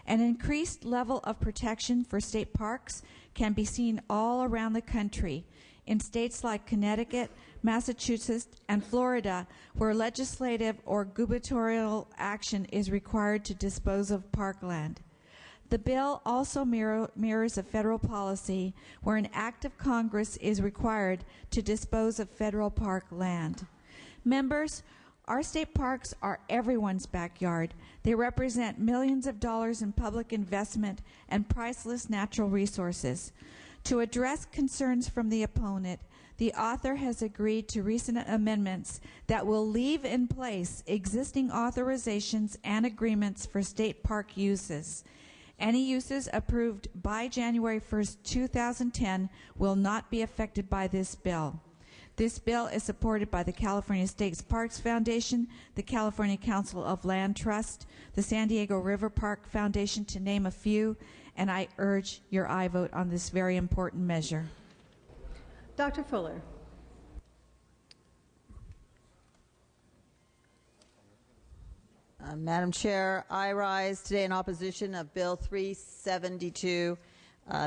An increased level of protection for state parks can be seen all around the country, in states like Connecticut, Massachusetts, and Florida, where legislative or gubernatorial action is required to dispose of parkland. The bill also mirrors a federal policy where an act of Congress is required to dispose of federal park land. Members, our state parks are everyone's backyard. They represent millions of dollars in public investment and priceless natural resources. To address concerns from the opponent, the author has agreed to recent amendments that will leave in place existing authorizations and agreements for state park uses. Any uses approved by January 1st, 2010 will not be affected by this bill. This bill is supported by the California State Parks Foundation, the California Council of Land Trust, the San Diego River Park Foundation, to name a few, and I urge your aye vote on this very important measure. Dr. Fuller. Madam Chair, I rise today in opposition of Bill 372.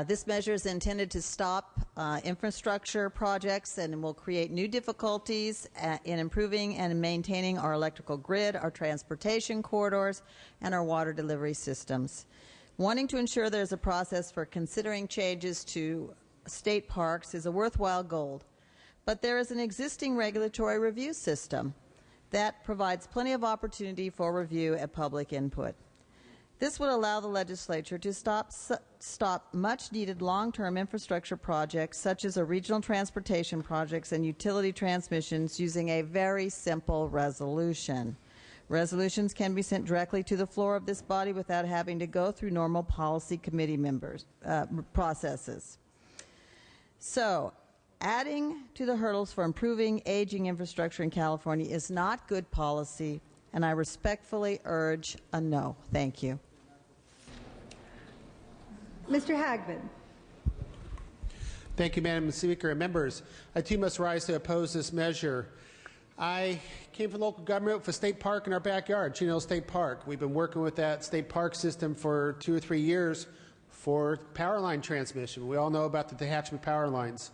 This measure is intended to stop infrastructure projects and will create new difficulties in improving and maintaining our electrical grid, our transportation corridors, and our water delivery systems. Wanting to ensure there's a process for considering changes to state parks is a worthwhile goal, but there is an existing regulatory review system that provides plenty of opportunity for review and public input. This would allow the legislature to stop much-needed long-term infrastructure projects such as regional transportation projects and utility transmissions using a very simple resolution. Resolutions can be sent directly to the floor of this body without having to go through normal policy committee processes. So, adding to the hurdles for improving aging infrastructure in California is not good policy, and I respectfully urge a no. Thank you. Mr. Hagman. Thank you, Madam Speaker and members. I too must rise to oppose this measure. I came from local government with a state park in our backyard, Chino Hills State Park. We've been working with that state park system for 2 or 3 years for power line transmission. We all know about the detachment power lines.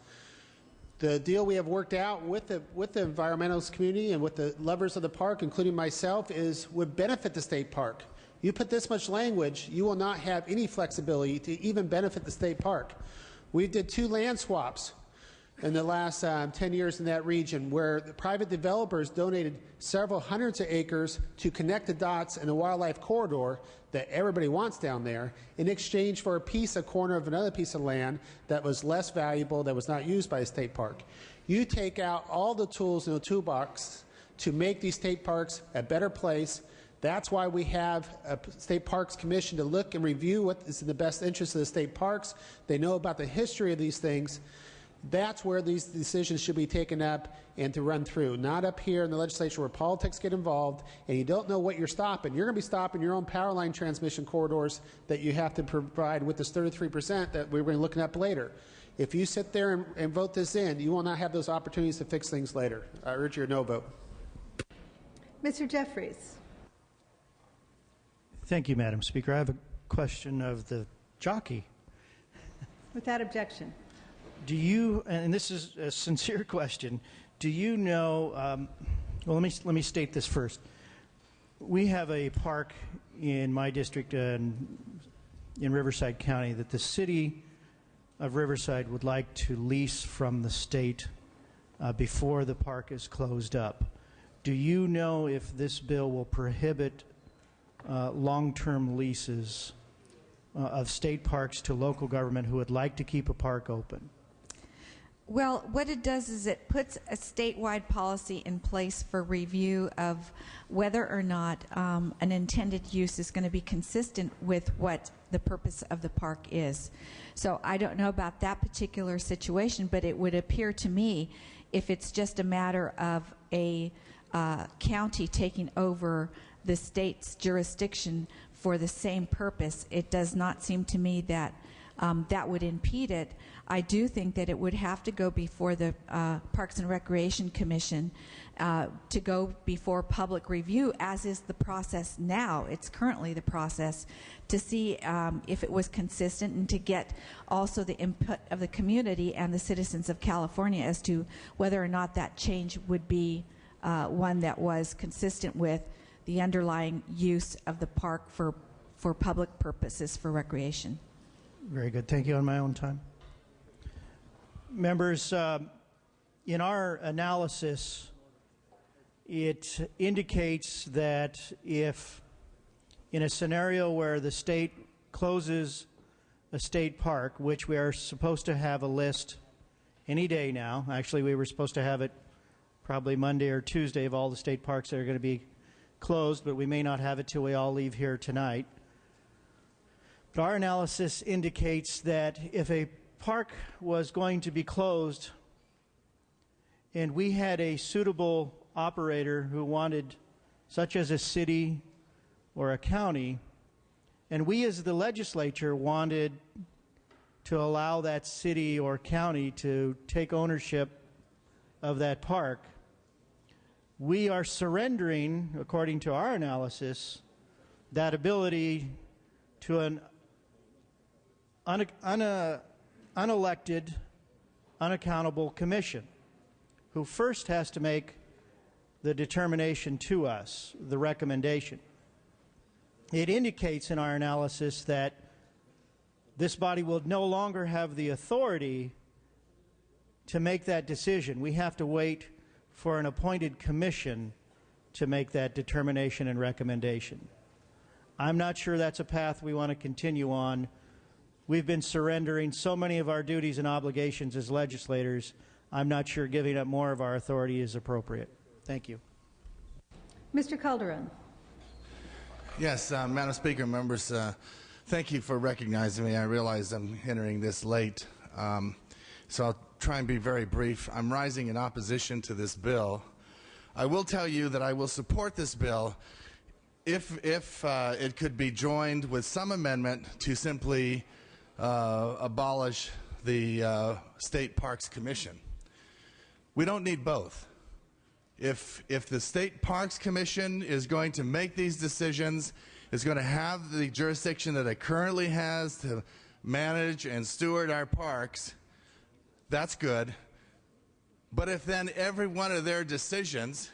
The deal we have worked out with the environmentalist community and with the lovers of the park, including myself, would benefit the state park. You put this much language, you will not have any flexibility to even benefit the state park. We did 2 land swaps in the last 10 years in that region, where the private developers donated several hundreds of acres to connect the dots in a wildlife corridor that everybody wants down there, in exchange for a corner of another piece of land that was less valuable, that was not used by a state park. You take out all the tools in the toolbox to make these state parks a better place. That's why we have a State Parks Commission to look and review what is in the best interest of the state parks. They know about the history of these things. That's where these decisions should be taken up and to run through, not up here in the legislature where politics get involved and you don't know what you're stopping. You're going to be stopping your own power line transmission corridors that you have to provide with this 33% that we're going to be looking up later. If you sit there and vote this in, you will not have those opportunities to fix things later. I urge your no vote. Mr. Jeffries. Thank you, Madam Speaker. I have a question of the jockey. Without objection. Do you, and this is a sincere question, do you know, well, let me state this first. We have a park in my district in Riverside County that the city of Riverside would like to lease from the state before the park is closed up. Do you know if this bill will prohibit long-term leases of state parks to local government who would like to keep a park open? Well, what it does is it puts a statewide policy in place for review of whether or not an intended use is going to be consistent with what the purpose of the park is. So I don't know about that particular situation, but it would appear to me, if it's just a matter of a county taking over the state's jurisdiction for the same purpose, it does not seem to me that that would impede it. I do think that it would have to go before the Parks and Recreation Commission to go before public review, as is the process now. It's currently the process to see if it was consistent and to get also the input of the community and the citizens of California as to whether or not that change would be one that was consistent with the underlying use of the park for public purposes for recreation. Very good. Thank you. On my own time. Members, in our analysis, it indicates that if in a scenario where the state closes a state park, which we are supposed to have a list any day now, actually we were supposed to have it probably Monday or Tuesday of all the state parks that are going to be closed, but we may not have it till we all leave here tonight. But our analysis indicates that if a park was going to be closed and we had a suitable operator who wanted, such as a city or a county, and we as the legislature wanted to allow that city or county to take ownership of that park, we are surrendering, according to our analysis, that ability to an unelected, unaccountable commission who first has to make the determination to us, the recommendation. It indicates in our analysis that this body will no longer have the authority to make that decision. We have to wait for an appointed commission to make that determination and recommendation. I'm not sure that's a path we want to continue on. We've been surrendering so many of our duties and obligations as legislators. I'm not sure giving up more of our authority is appropriate. Thank you. Mr. Calderon. Yes, Madam Speaker, members, thank you for recognizing me. I realize I'm entering this late, so I'll try and be very brief. I'm rising in opposition to this bill. I will tell you that I will support this bill if it could be joined with some amendment to simply abolish the State Parks Commission. We don't need both. If the State Parks Commission is going to make these decisions, is going to have the jurisdiction that it currently has to manage and steward our parks, that's good. But if then every one of their decisions,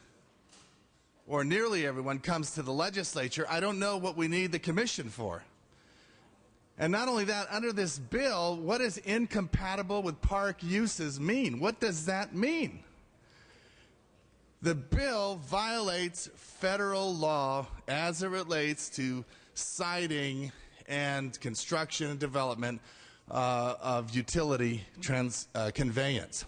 or nearly everyone, comes to the legislature, I don't know what we need the commission for. And not only that, under this bill, what does incompatible with park uses mean? What does that mean? The bill violates federal law as it relates to siting and construction and development of utility conveyance.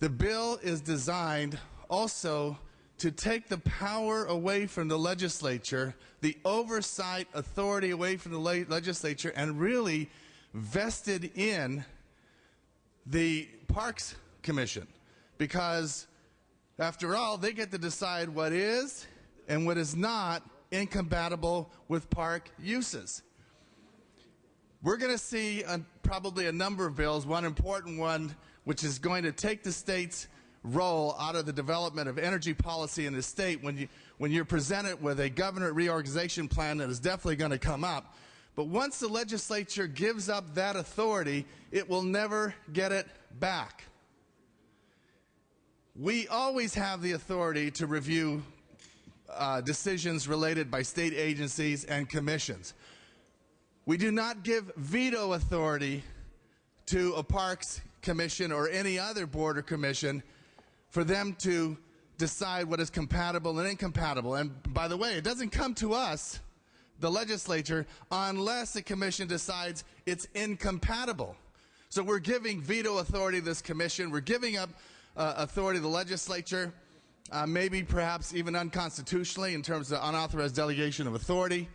The bill is designed also to take the power away from the legislature, the oversight authority away from the legislature, and really vested in the Parks Commission. Because, after all, they get to decide what is and what is not incompatible with park uses. We're going to see probably a number of bills, one important one, which is going to take the state's role out of the development of energy policy in the state when you're presented with a government reorganization plan that is definitely going to come up. But once the legislature gives up that authority, it will never get it back. We always have the authority to review decisions related by state agencies and commissions. We do not give veto authority to a Parks Commission or any other board or commission for them to decide what is compatible and incompatible. And by the way, it doesn't come to us, the legislature, unless the commission decides it's incompatible. So we're giving veto authority to this commission. We're giving up authority to the legislature, maybe perhaps even unconstitutionally in terms of unauthorized delegation of authority.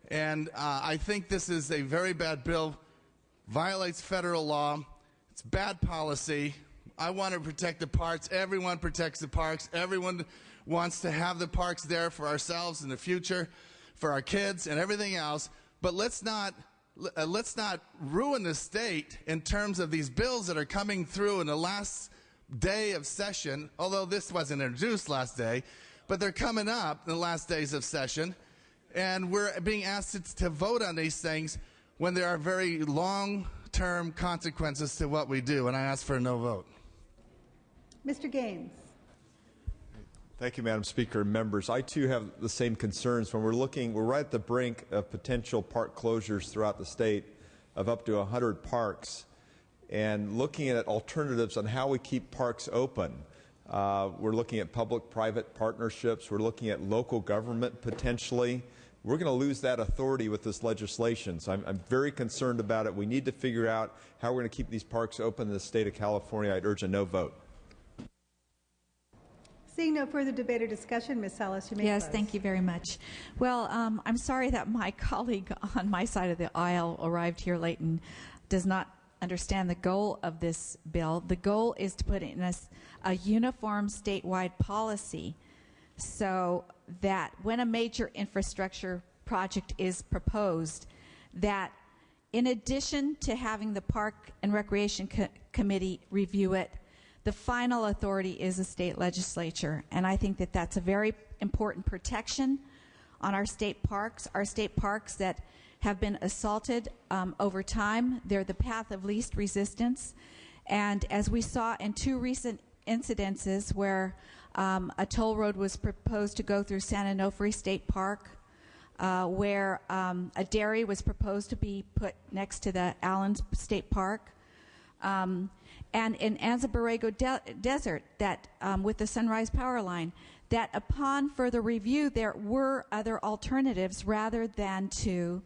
And I think this is a very bad bill, violates federal law. It's bad policy. I want to protect the parks. Everyone protects the parks. Everyone wants to have the parks there for ourselves in the future, for our kids and everything else. But let's not ruin the state in terms of these bills that are coming through in the last day of session, although this wasn't introduced last day, but they're coming up in the last days of session. And we're being asked to vote on these things when there are very long-term consequences to what we do. And I ask for a no vote. Mr. Gaines. Thank you, Madam Speaker and members. I, too, have the same concerns. When we're right at the brink of potential park closures throughout the state of up to 100 parks, and looking at alternatives on how we keep parks open. We're looking at public-private partnerships. We're looking at local government potentially. We're going to lose that authority with this legislation. So I'm very concerned about it. We need to figure out how we're going to keep these parks open in the state of California. I'd urge a no vote. Seeing no further debate or discussion, Ms. Salas, you may Yes, close. thank you very much. Well, I'm sorry that my colleague on my side of the aisle arrived here late and does not understand the goal of this bill. The goal is to put in a uniform statewide policy so that when a major infrastructure project is proposed, that in addition to having the Park and Recreation Committee review it, the final authority is the state legislature. And I think that that's a very important protection on our state parks that have been assaulted over time. They're the path of least resistance. And as we saw in two recent incidences where a toll road was proposed to go through San Onofre State Park, where a dairy was proposed to be put next to the Allen State Park, and in Anza Borrego Desert, that with the Sunrise Power Line, that upon further review there were other alternatives rather than to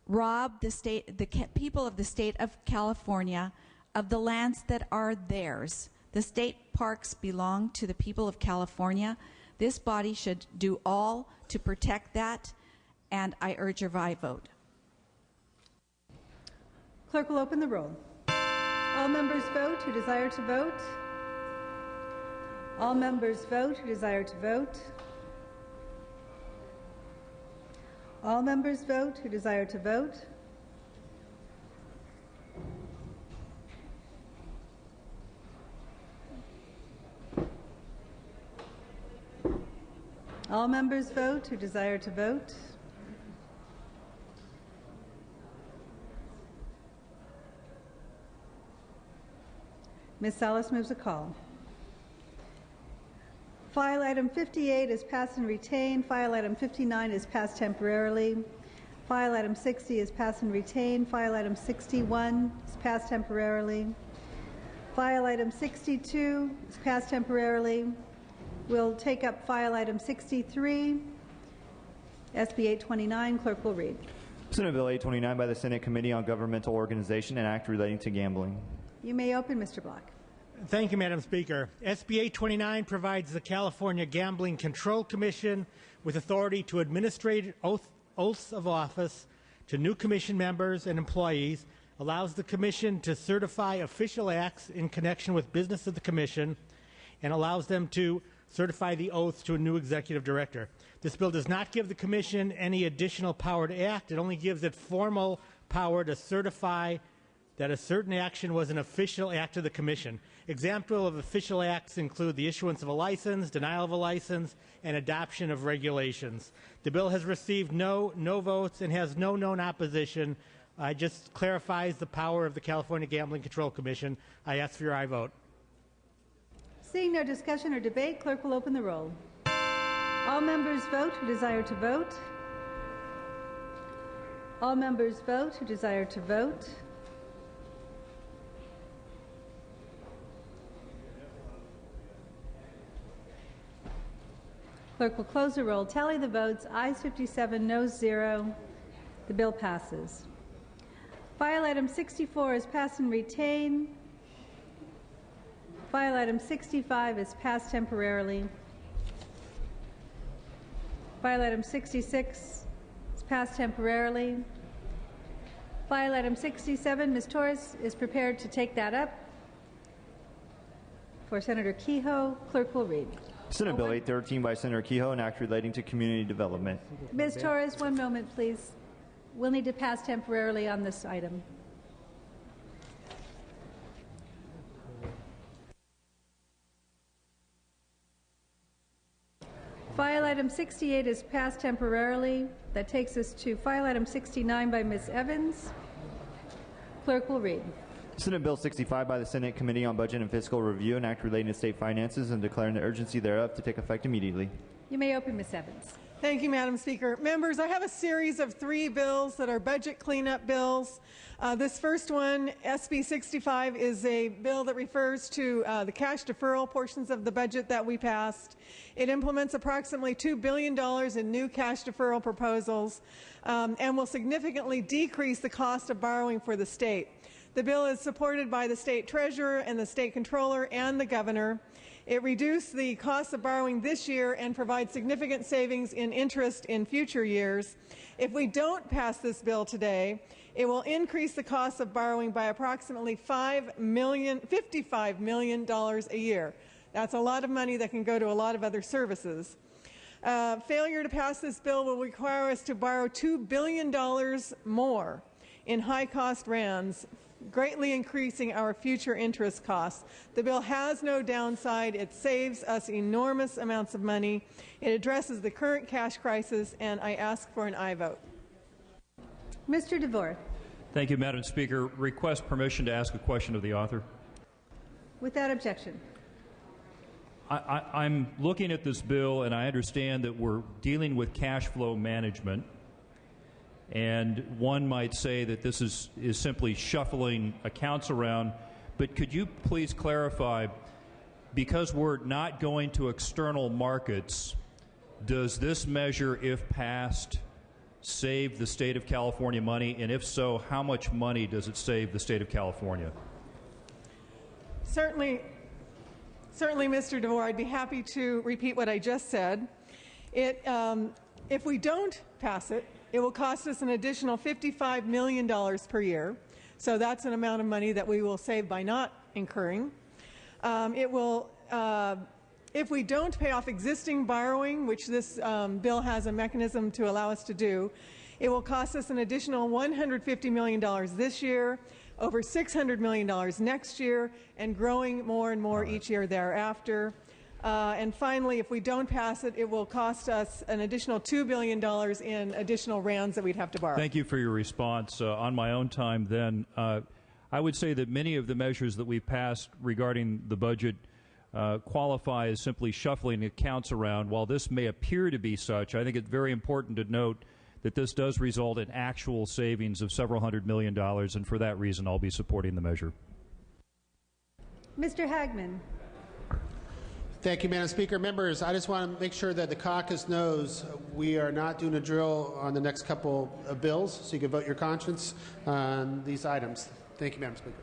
rob the people of the state of California of the lands that are theirs. The state parks belong to the people of California. This body should do all to protect that, and I urge your vote. Clerk will open the roll. All members vote who desire to vote. All members vote who desire to vote. All members vote who desire to vote. All members vote who desire to vote. Ms. Salas moves a call. File item 58 is passed and retained. File item 59 is passed temporarily. File item 60 is passed and retained. File item 61 is passed temporarily. File item 62 is passed temporarily. We'll take up file item 63, SB 829. Clerk will read. Senate Bill 829 by the Senate Committee on Governmental Organization and Act relating to gambling. You may open, Mr. Block. Thank you, Madam Speaker. SB 829 provides the California Gambling Control Commission with authority to administrate oaths of office to new commission members and employees, allows the commission to certify official acts in connection with business of the commission, and allows them to certify the oaths to a new executive director. This bill does not give the commission any additional power to act. It only gives it formal power to certify that a certain action was an official act of the commission. Examples of official acts include the issuance of a license, denial of a license, and adoption of regulations. The bill has received no votes and has no known opposition. It just clarifies the power of the California Gambling Control Commission. I ask for your aye vote. Seeing no discussion or debate, clerk will open the roll. All members vote who desire to vote. All members vote who desire to vote. Clerk will close the roll. Tally the votes. Ayes 57, noes 0. The bill passes. File item 64 is passed and retained. File item 65 is passed temporarily. File item 66 is passed temporarily. File item 67, Ms. Torres is prepared to take that up. For Senator Kehoe, clerk will read. Senate Bill 813 by Senator Kehoe, an act relating to community development. Ms. Torres, 1 moment, please. We'll need to pass temporarily on this item. File item 68 is passed temporarily. That takes us to file item 69 by Ms. Evans. Clerk will read. Senate Bill 65 by the Senate Committee on Budget and Fiscal Review, an act relating to state finances and declaring the urgency thereof to take effect immediately. You may open, Ms. Evans. Thank you, Madam Speaker. Members, I have a series of 3 bills that are budget cleanup bills. This first one, SB 65, is a bill that refers to the cash deferral portions of the budget that we passed. It implements approximately $2 billion in new cash deferral proposals and will significantly decrease the cost of borrowing for the state. The bill is supported by the state treasurer and the state controller and the governor. It reduced the cost of borrowing this year and provides significant savings in interest in future years. If we don't pass this bill today, it will increase the cost of borrowing by approximately $55 million a year. That's a lot of money that can go to a lot of other services. Failure to pass this bill will require us to borrow $2 billion more in high-cost rands, greatly increasing our future interest costs. The bill has no downside. It saves us enormous amounts of money. It addresses the current cash crisis, and I ask for an aye vote. Mr. DeVore. Thank you, Madam Speaker. Request permission to ask a question of the author. Without objection. I'm looking at this bill, and I understand that we're dealing with cash flow management. And one might say that this is simply shuffling accounts around. But could you please clarify, because we're not going to external markets, does this measure, if passed, save the state of California money? And if so, how much money does it save the state of California? Certainly, Mr. DeVore, I'd be happy to repeat what I just said. If we don't pass it, it will cost us an additional $55 million per year. So that's an amount of money that we will save by not incurring. It will, if we don't pay off existing borrowing, which this bill has a mechanism to allow us to do, it will cost us an additional $150 million this year, over $600 million next year, and growing more and more each year thereafter. And finally, if we don't pass it, it will cost us an additional $2 billion in additional rands that we'd have to borrow. Thank you for your response. On my own time, then, I would say that many of the measures that we've passed regarding the budget qualify as simply shuffling accounts around. While this may appear to be such, I think it's very important to note that this does result in actual savings of several $100 million, and for that reason, I'll be supporting the measure. Mr. Hagman. Thank you, Madam Speaker. Members, I just want to make sure that the caucus knows we are not doing a drill on the next couple of bills, so you can vote your conscience on these items. Thank you, Madam Speaker.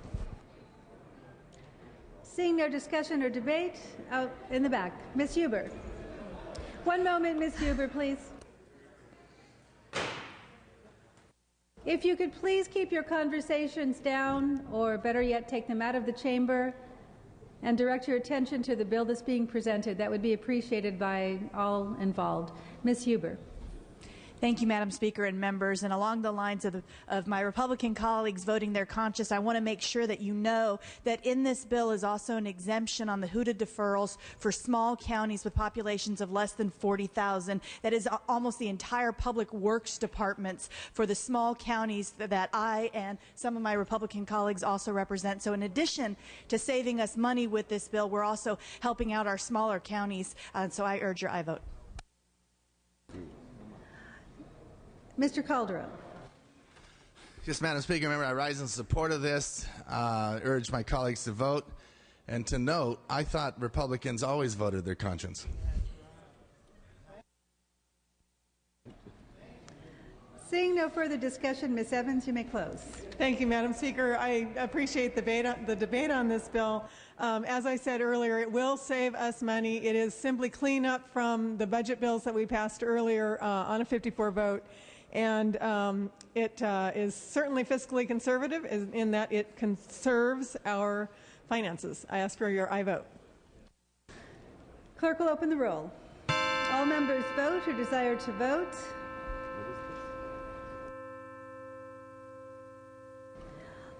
Seeing no discussion or debate, out in the back. Ms. Huber. 1 moment, Ms. Huber, please. If you could please keep your conversations down, or better yet, take them out of the chamber, and direct your attention to the bill that's being presented. That would be appreciated by all involved. Ms. Huber. Thank you, Madam Speaker and members. And along the lines of my Republican colleagues voting their conscience, I want to make sure that you know that in this bill is also an exemption on the HUDA deferrals for small counties with populations of less than 40,000. That is almost the entire public works departments for the small counties that I and some of my Republican colleagues also represent. So in addition to saving us money with this bill, we're also helping out our smaller counties. So I urge your aye vote. Mr. Calderon. Yes, Madam Speaker, I rise in support of this. Urge my colleagues to vote. And to note, I thought Republicans always voted their conscience. Seeing no further discussion, Ms. Evans, you may close. Thank you, Madam Speaker. I appreciate the debate on this bill. As I said earlier, it will save us money. It is simply cleanup from the budget bills that we passed earlier on a 54 vote. And it is certainly fiscally conservative in that it conserves our finances. I ask for your aye vote. Clerk will open the roll. All members vote who desire to vote.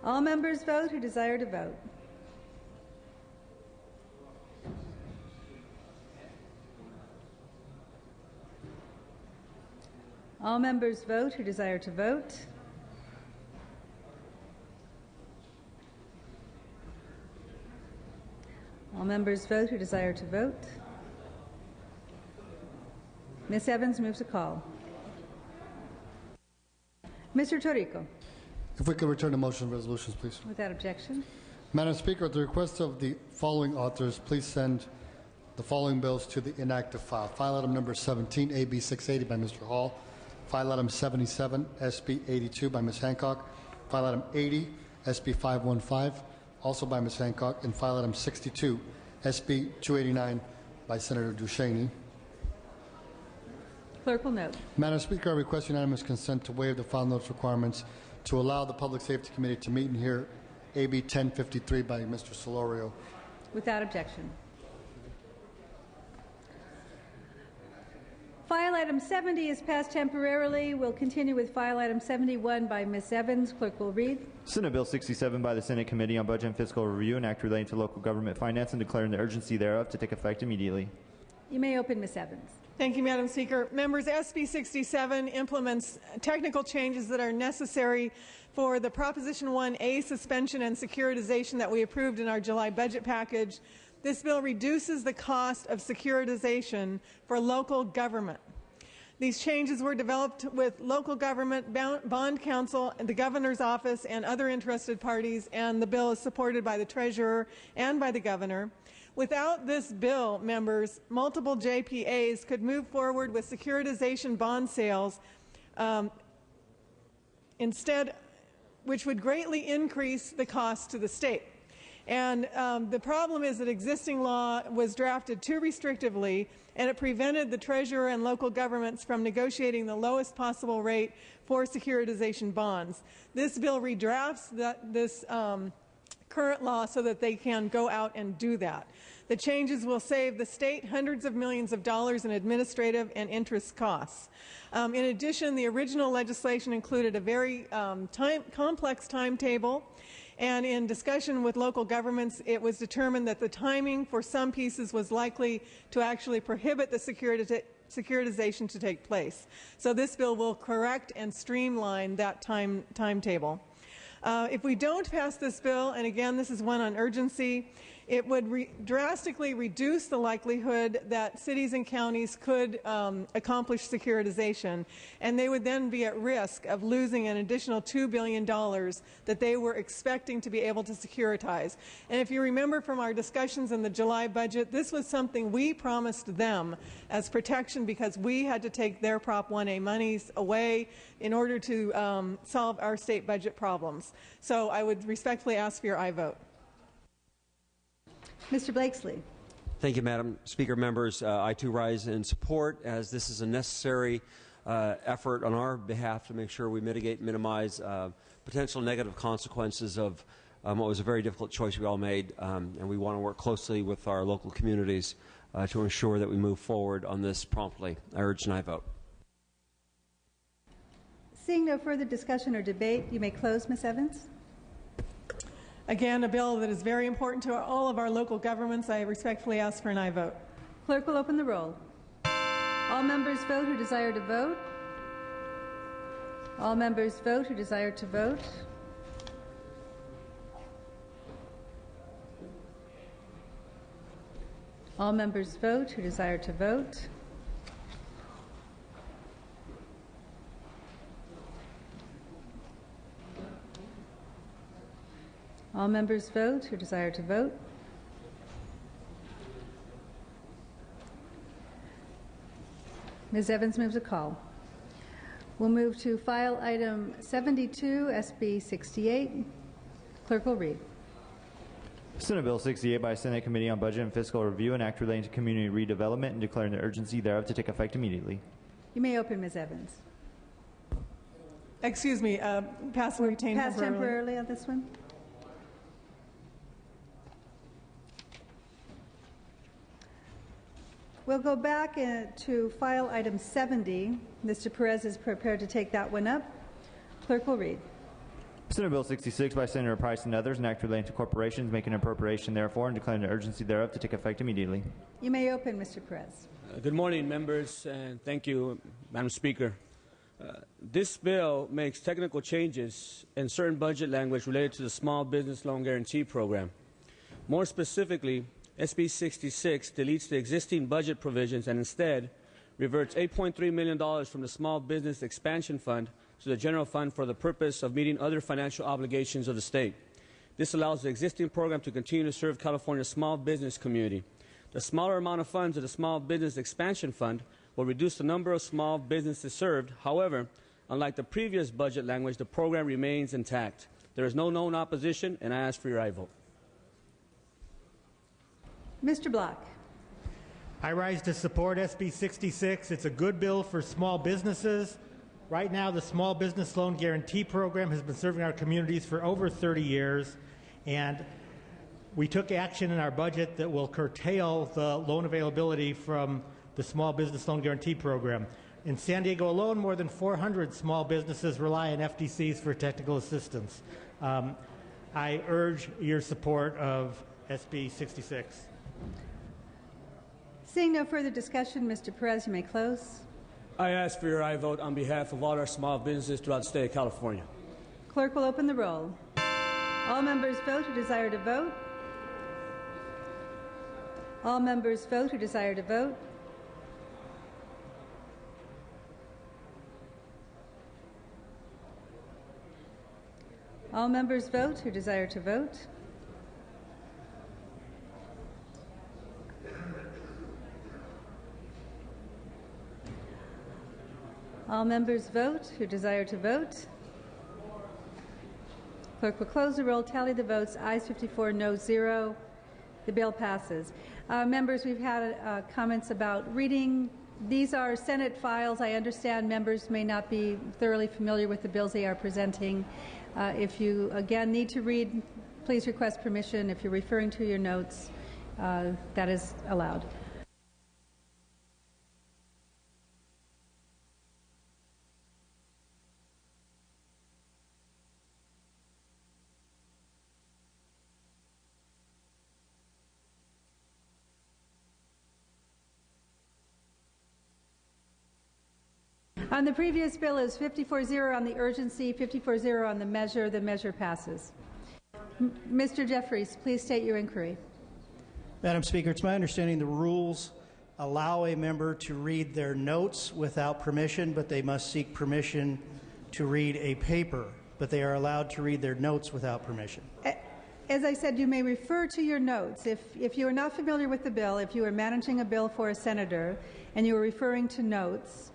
All members vote who desire to vote. All members vote who desire to vote. All members vote who desire to vote. Ms. Evans moves a call. Mr. Torrico. If we could return to motion resolutions, please. Without objection. Madam Speaker, at the request of the following authors, please send the following bills to the inactive file. File item number 17, AB 680 by Mr. Hall. File item 77, SB 82 by Ms. Hancock. File item 80, SB 515, also by Ms. Hancock. And file item 62, SB 289 by Senator Duchesne. Clerk will note. Madam Speaker, I request unanimous consent to waive the file notice requirements to allow the Public Safety Committee to meet and hear AB 1053 by Mr. Solorio. Without objection. File item 70 is passed temporarily. We'll continue with file item 71 by Ms. Evans. Clerk will read. Senate Bill 67 by the Senate Committee on Budget and Fiscal Review, an act relating to local government finance and declaring the urgency thereof to take effect immediately. You may open, Ms. Evans. Thank you, Madam Speaker. Members, SB 67 implements technical changes that are necessary for the Proposition 1A suspension and securitization that we approved in our July budget package. This bill reduces the cost of securitization for local government. These changes were developed with local government, bond council, the governor's office, and other interested parties, and the bill is supported by the treasurer and by the governor. Without this bill, members, multiple JPAs could move forward with securitization bond sales instead, which would greatly increase the cost to the state. And the problem is that existing law was drafted too restrictively, and it prevented the treasurer and local governments from negotiating the lowest possible rate for securitization bonds. This bill redrafts this current law so that they can go out and do that. The changes will save the state hundreds of millions of dollars in administrative and interest costs. In addition, the original legislation included a very complex timetable, and in discussion with local governments, it was determined that the timing for some pieces was likely to actually prohibit the securitization to take place. So this bill will correct and streamline that timetable. If we don't pass this bill, and again, this is one on urgency, it would drastically reduce the likelihood that cities and counties could accomplish securitization, and they would then be at risk of losing an additional $2 billion that they were expecting to be able to securitize. And if you remember from our discussions in the July budget, this was something we promised them as protection because we had to take their Prop 1A monies away in order to solve our state budget problems. So I would respectfully ask for your aye vote. Mr. Blakesley. Thank you, Madam Speaker. Members, I too rise in support, as this is a necessary effort on our behalf to make sure we mitigate and minimize potential negative consequences of what was a very difficult choice we all made, and we want to work closely with our local communities to ensure that we move forward on this promptly. I urge an aye vote. Seeing no further discussion or debate, you may close, Ms. Evans. Again, a bill that is very important to all of our local governments. I respectfully ask for an aye vote. Clerk will open the roll. All members vote who desire to vote. All members vote who desire to vote. All members vote who desire to vote. All members vote who desire to vote. Ms. Evans moves a call. We'll move to file item 72, SB 68. Clerk will read. Senate Bill 68 by Senate Committee on Budget and Fiscal Review, an act relating to community redevelopment and declaring the urgency thereof to take effect immediately. You may open, Ms. Evans. Excuse me, pass and retain Pass temporarily on this one. We'll go back to file item 70. Mr. Perez is prepared to take that one up. Clerk will read. Senate Bill 66 by Senator Price and others, an act relating to corporations, making an appropriation therefore and declaring the urgency thereof to take effect immediately. You may open, Mr. Perez. Good morning, members, and thank you, Madam Speaker. This bill makes technical changes in certain budget language related to the Small Business Loan Guarantee Program. More specifically, SB 66 deletes the existing budget provisions and instead reverts $8.3 million from the Small Business Expansion Fund to the general fund for the purpose of meeting other financial obligations of the state. This allows the existing program to continue to serve California's small business community. The smaller amount of funds of the Small Business Expansion Fund will reduce the number of small businesses served. However, unlike the previous budget language, the program remains intact. There is no known opposition, and I ask for your aye vote. Mr. Block. I rise to support SB 66. It's a good bill for small businesses. Right now, the Small Business Loan Guarantee Program has been serving our communities for over 30 years, and we took action in our budget that will curtail the loan availability from the Small Business Loan Guarantee Program. In San Diego alone, more than 400 small businesses rely on FDCs for technical assistance. I urge your support of SB 66. Seeing no further discussion, Mr. Perez, you may close. I ask for your aye vote on behalf of all our small businesses throughout the state of California. Clerk will open the roll. All members vote who desire to vote. All members vote who desire to vote. All members vote who desire to vote. All members vote who desire to vote. Clerk will close the roll, tally the votes. Ayes 54, no 0. The bill passes. Members, we've had comments about reading. These are Senate files. I understand members may not be thoroughly familiar with the bills they are presenting. If you, again, need to read, please request permission. If you're referring to your notes, that is allowed. On the previous bill is 54-0 on the urgency, 54-0 on the measure. The measure passes. Mr. Jeffries, please state your inquiry. Madam Speaker, it's my understanding the rules allow a member to read their notes without permission, but they must seek permission to read a paper. But they are allowed to read their notes without permission. As I said, you may refer to your notes. If you are not familiar with the bill, if you are managing a bill for a senator and you are referring to notes,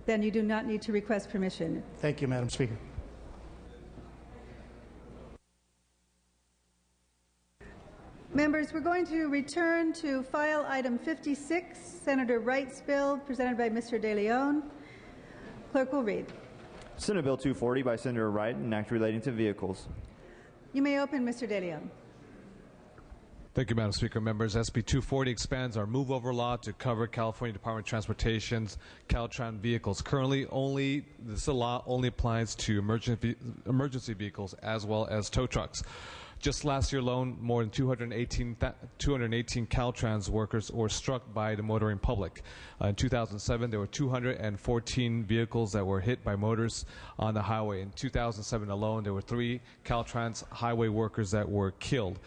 then you do not need to request permission. Thank you, Madam Speaker. Members, we're going to return to file item 56, Senator Wright's bill, presented by Mr. De Leon. Clerk will read. Senate Bill 240 by Senator Wright, an act relating to vehicles. You may open, Mr. De Leon. Thank you, Madam Speaker. Members, SB 240 expands our move-over law to cover California Department of Transportation's Caltran vehicles. Currently, this law only applies to emergency vehicles as well as tow trucks. Just last year alone, more than 218 Caltrans workers were struck by the motoring public. In 2007, there were 214 vehicles that were hit by motors on the highway. In 2007 alone, there were 3 Caltrans highway workers that were killed.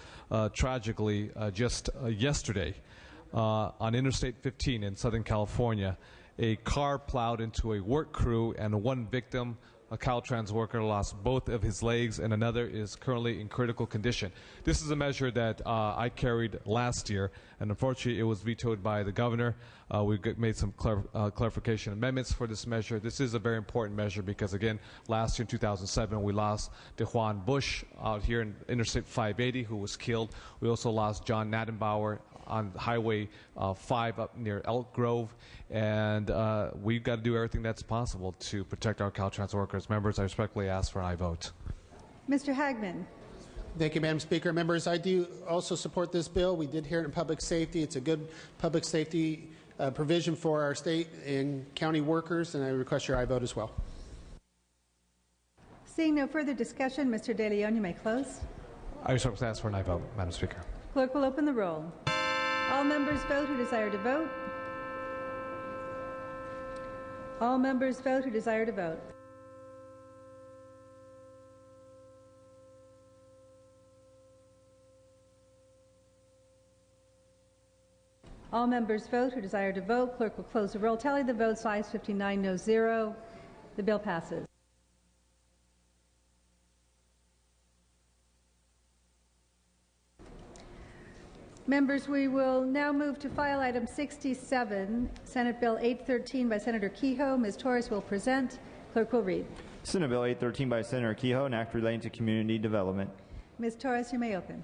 Tragically, just yesterday, on Interstate 15 in Southern California, a car plowed into a work crew and one victim a Caltrans worker lost both of his legs, and another is currently in critical condition. This is a measure that I carried last year, and unfortunately it was vetoed by the governor. We made some clarification amendments for this measure. This is a very important measure because, again, last year in 2007 we lost DeJuan Bush out here in Interstate 580 who was killed. We also lost John Nadenbauer on Highway 5 up near Elk Grove, and we've got to do everything that's possible to protect our Caltrans workers. Members, I respectfully ask for an aye vote. Mr. Hagman. Thank you, Madam Speaker. Members, I do also support this bill. We did hear it in public safety. It's a good public safety provision for our state and county workers, and I request your aye vote as well. Seeing no further discussion, Mr. De Leon, you may close. I respectfully ask for an aye vote, Madam Speaker. Clerk will open the roll. All members vote who desire to vote. All members vote who desire to vote. All members vote who desire to vote. Clerk will close the roll. Tally the votes. Ayes 59, no 0. The bill passes. Members, we will now move to file item 67, Senate Bill 813 by Senator Kehoe. Ms. Torres will present. Clerk will read. Senate Bill 813 by Senator Kehoe, an act relating to community development. Ms. Torres, you may open.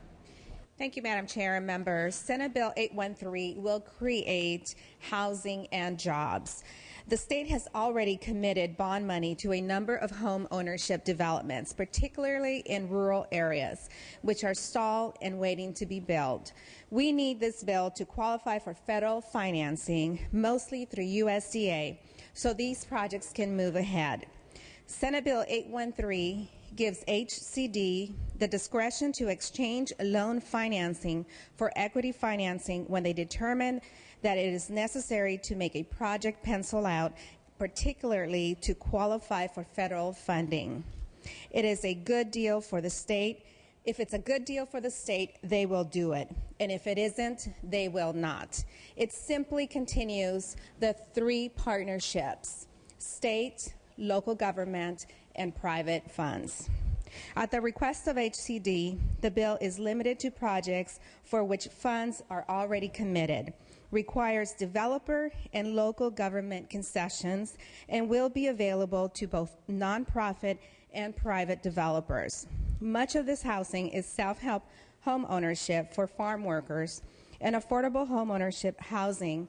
Thank you, Madam Chair and members. Senate Bill 813 will create housing and jobs. The state has already committed bond money to a number of home ownership developments, particularly in rural areas, which are stalled and waiting to be built. We need this bill to qualify for federal financing, mostly through USDA, so these projects can move ahead. Senate Bill 813 gives HCD the discretion to exchange loan financing for equity financing when they determine that it is necessary to make a project pencil out, particularly to qualify for federal funding. It is a good deal for the state. If it's a good deal for the state, they will do it. And if it isn't, they will not. It simply continues the three partnerships: state, local government, and private funds. At the request of HCD, the bill is limited to projects for which funds are already committed, requires developer and local government concessions, and will be available to both nonprofit and private developers. Much of this housing is self-help home ownership for farm workers and affordable home ownership housing.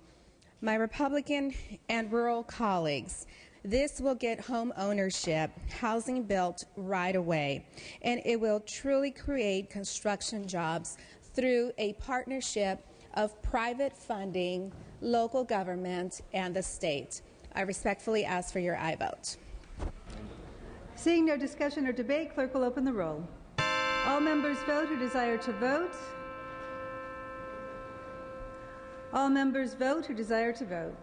My Republican and rural colleagues, this will get home ownership housing built right away, and it will truly create construction jobs through a partnership of private funding, local government, and the state. I respectfully ask for your aye vote. Seeing no discussion or debate, clerk will open the roll. All members vote who desire to vote. All members vote who desire to vote.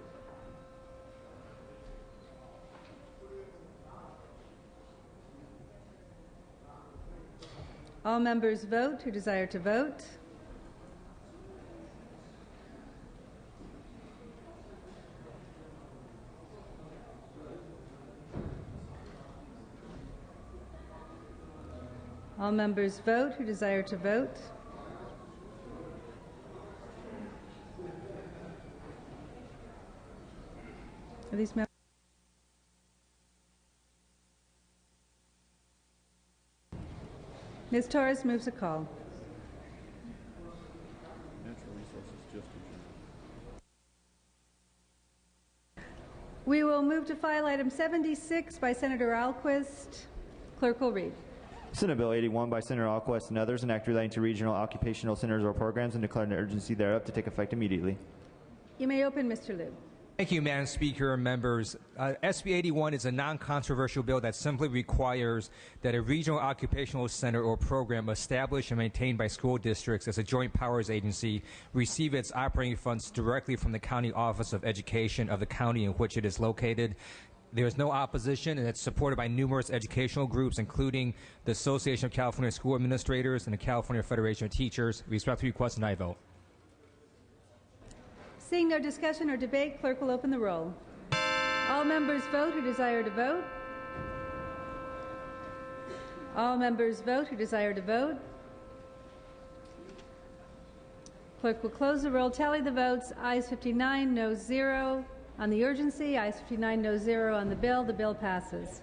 All members vote who desire to vote. All members vote who desire to vote. Are these members? Ms. Torres moves a call. We will move to file item 76 by Senator Alquist. Clerk will read. Senate Bill 81 by Senator Alquist and others, an act relating to regional occupational centers or programs and declaring the urgency thereof to take effect immediately. You may open, Mr. Liu. Thank you, Madam Speaker and members. SB 81 is a non-controversial bill that simply requires that a regional occupational center or program established and maintained by school districts as a joint powers agency receive its operating funds directly from the County Office of Education of the county in which it is located. There is no opposition, and it's supported by numerous educational groups, including the Association of California School Administrators and the California Federation of Teachers. We respectfully request an aye vote. Seeing no discussion or debate, clerk will open the roll. All members vote who desire to vote. All members vote who desire to vote. Clerk will close the roll, tally the votes. Ayes 59, noes 0 on the urgency. Ayes 59, noes 0 on the bill. The bill passes.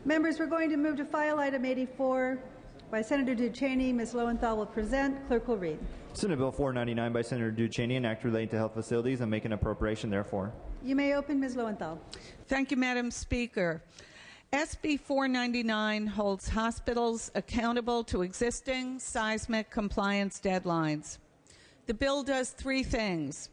Members, we're going to move to file item 84 by Senator Duchesne. Ms. Lowenthal will present. Clerk will read. Senate Bill 499 by Senator Duchesne, an act relating to health facilities and make an appropriation therefore. You may open, Ms. Lowenthal. Thank you, Madam Speaker. SB 499 holds hospitals accountable to existing seismic compliance deadlines. The bill does three things.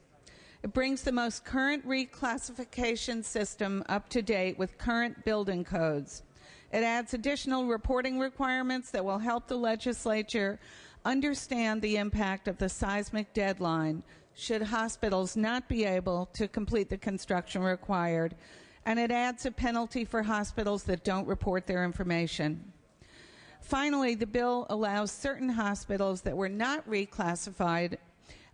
It brings the most current reclassification system up to date with current building codes. It adds additional reporting requirements that will help the legislature understand the impact of the seismic deadline should hospitals not be able to complete the construction required, and it adds a penalty for hospitals that don't report their information. Finally, the bill allows certain hospitals that were not reclassified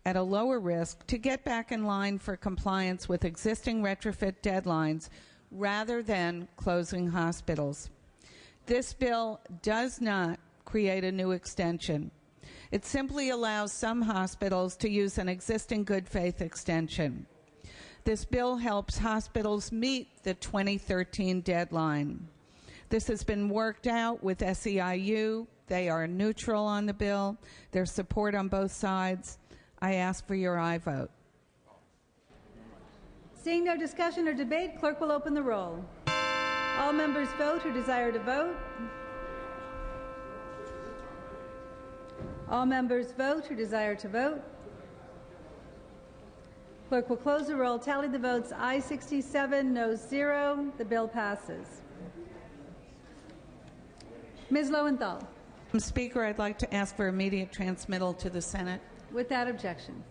at a lower risk to get back in line for compliance with existing retrofit deadlines rather than closing hospitals. This bill does not create a new extension. It simply allows some hospitals to use an existing good faith extension. This bill helps hospitals meet the 2013 deadline. This has been worked out with SEIU. They are neutral on the bill. There's support on both sides. I ask for your aye vote. Seeing no discussion or debate, clerk will open the roll. All members vote who desire to vote. All members vote who desire to vote. Clerk will close the roll, tally the votes. Ayes 67, noes 0. The bill passes. Ms. Lowenthal. Madam Speaker, I'd like to ask for immediate transmittal to the Senate. Without objection.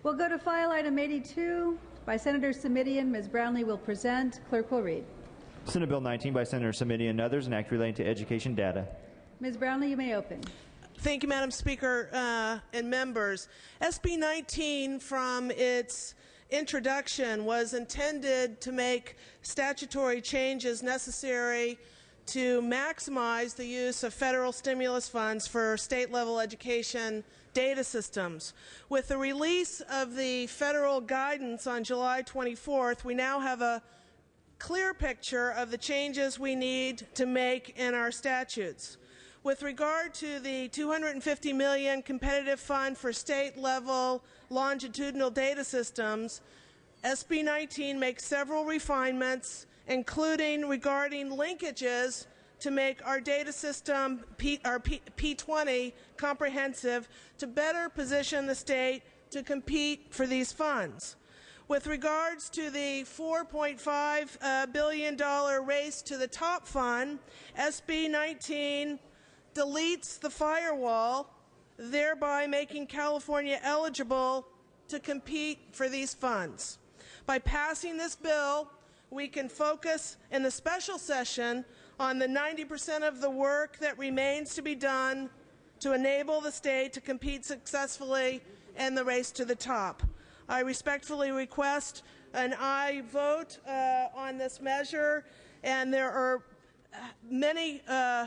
We'll go to file item 82 by Senator Simitian. Ms. Brownlee will present. Clerk will read. Senate Bill 19 by Senator Simitian and others, an act relating to education data. Ms. Brownlee, you may open. Thank you, Madam Speaker and members. SB 19, from its introduction, was intended to make statutory changes necessary to maximize the use of federal stimulus funds for state-level education data systems. With the release of the federal guidance on July 24th, we now have a clear picture of the changes we need to make in our statutes. With regard to the $250 million competitive fund for state-level longitudinal data systems, SB 19 makes several refinements, including regarding linkages to make our data system, our P20, comprehensive to better position the state to compete for these funds. With regards to the $4.5 billion Race to the Top fund, SB 19 deletes the firewall, thereby making California eligible to compete for these funds. By passing this bill, we can focus in the special session on the 90% of the work that remains to be done to enable the state to compete successfully in the race to the top. I respectfully request an aye vote on this measure, and there are many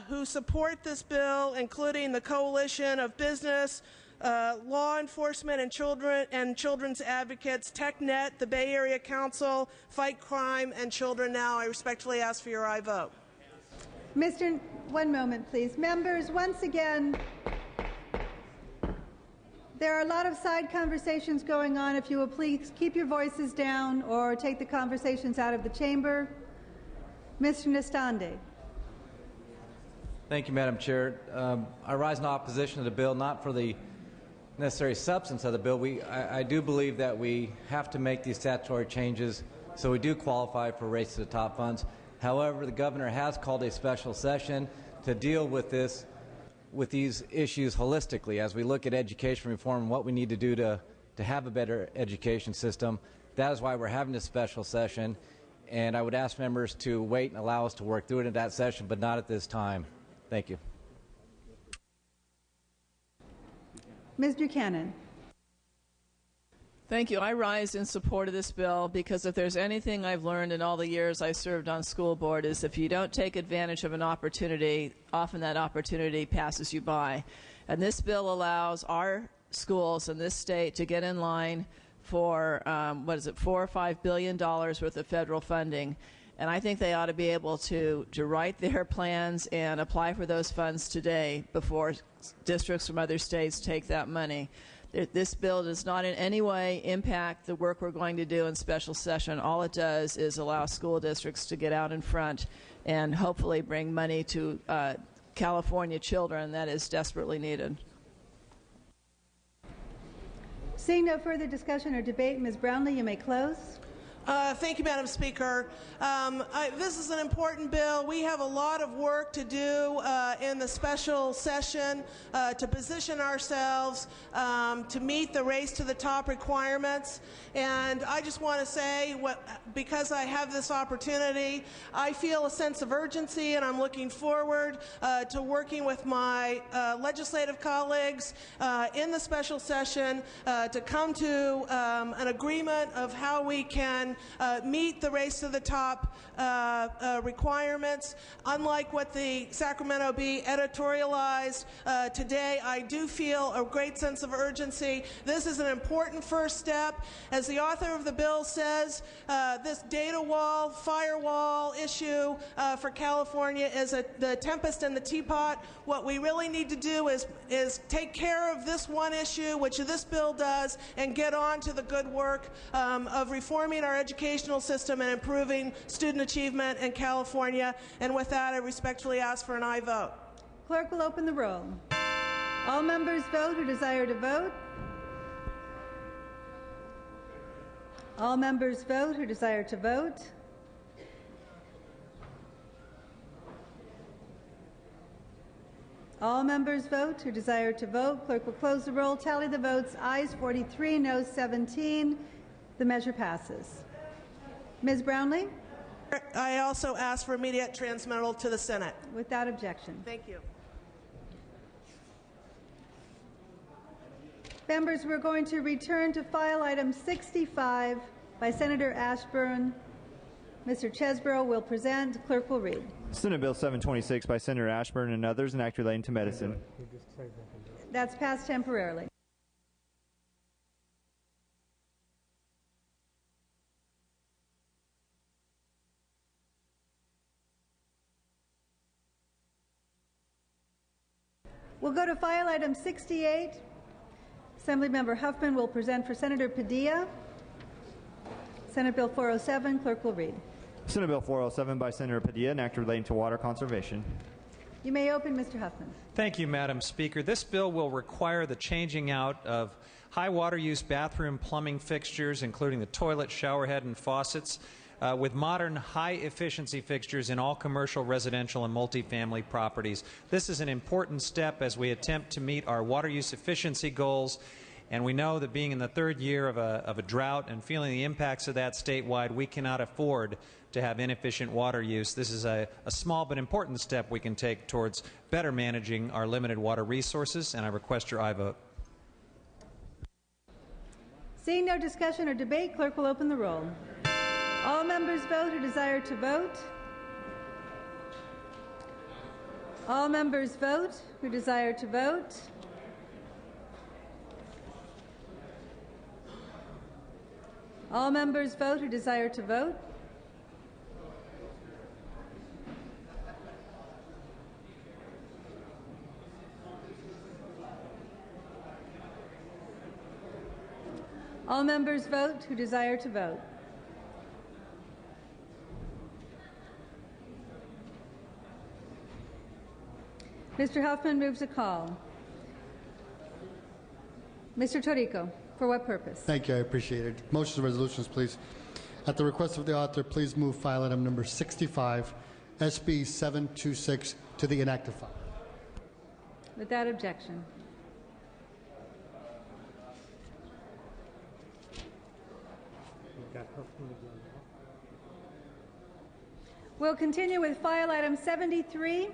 who support this bill, including the Coalition of Business, Law Enforcement and Children's Advocates, TechNet, the Bay Area Council, Fight Crime, and Children Now. I respectfully ask for your aye vote. One moment, please. Members, once again, there are a lot of side conversations going on. If you will please keep your voices down or take the conversations out of the chamber. Mr. Nestande. Thank you, Madam Chair. I rise in opposition to the bill, not for the necessary substance of the bill. I do believe that we have to make these statutory changes so we do qualify for Race to the Top funds. However, the governor has called a special session to deal with these issues holistically as we look at education reform and what we need to do to have a better education system. That is why we're having this special session, and I would ask members to wait and allow us to work through it in that session, but not at this time. Thank you. Ms. Buchanan. Thank you. I rise in support of this bill because if there's anything I've learned in all the years I served on school board is if you don't take advantage of an opportunity, often that opportunity passes you by. And this bill allows our schools in this state to get in line for, $4 or $5 billion worth of federal funding. And I think they ought to be able to write their plans and apply for those funds today before districts from other states take that money. This bill does not in any way impact the work we're going to do in special session. All it does is allow school districts to get out in front and hopefully bring money to California children that is desperately needed. Seeing no further discussion or debate, Ms. Brownlee, you may close. Thank you, Madam Speaker. This is an important bill. We have a lot of work to do in the special session to position ourselves to meet the Race to the Top requirements. And I just want to say, because I have this opportunity, I feel a sense of urgency, and I'm looking forward to working with my legislative colleagues in the special session to come to an agreement of how we can meet the Race to the Top requirements. Unlike what the Sacramento Bee editorialized today, I do feel a great sense of urgency. This is an important first step. As the author of the bill says, this data wall, firewall issue for California is the tempest in the teapot. What we really need to do is take care of this one issue, which this bill does, and get on to the good work of reforming our educational system and improving student achievement in California. And with that, I respectfully ask for an aye vote. Clerk will open the roll. All members vote who desire to vote. All members vote who desire to vote. All members vote who desire to vote. Clerk will close the roll. Tally the votes. Ayes 43, noes 17. The measure passes. Ms. Brownlee? I also ask for immediate transmittal to the Senate. Without objection. Thank you. Members, we're going to return to file item 65 by Senator Ashburn. Mr. Chesbrough will present. Clerk will read. Senate Bill 726 by Senator Ashburn and others, an act relating to medicine. That's passed temporarily. We'll go to file item 68. Assemblymember Huffman will present for Senator Padilla. Senate Bill 407, clerk will read. Senate Bill 407 by Senator Padilla, an act relating to water conservation. You may open, Mr. Huffman. Thank you, Madam Speaker. This bill will require the changing out of high water use bathroom plumbing fixtures, including the toilet, shower head, and faucets, with modern high-efficiency fixtures in all commercial, residential, and multifamily properties. This is an important step as we attempt to meet our water use efficiency goals, and we know that being in the third year of a drought and feeling the impacts of that statewide, we cannot afford to have inefficient water use. This is a small but important step we can take towards better managing our limited water resources, and I request your aye vote. Seeing no discussion or debate, clerk will open the roll. All members vote who desire to vote. All members vote who desire to vote. All members vote who desire to vote. All members vote who desire to vote. Mr. Huffman moves a call. Mr. Torrico, for what purpose? Thank you. I appreciate it. Motions and resolutions, please. At the request of the author, please move file item number 65, SB 726, to the inactive file. Without objection. We'll continue with file item 73.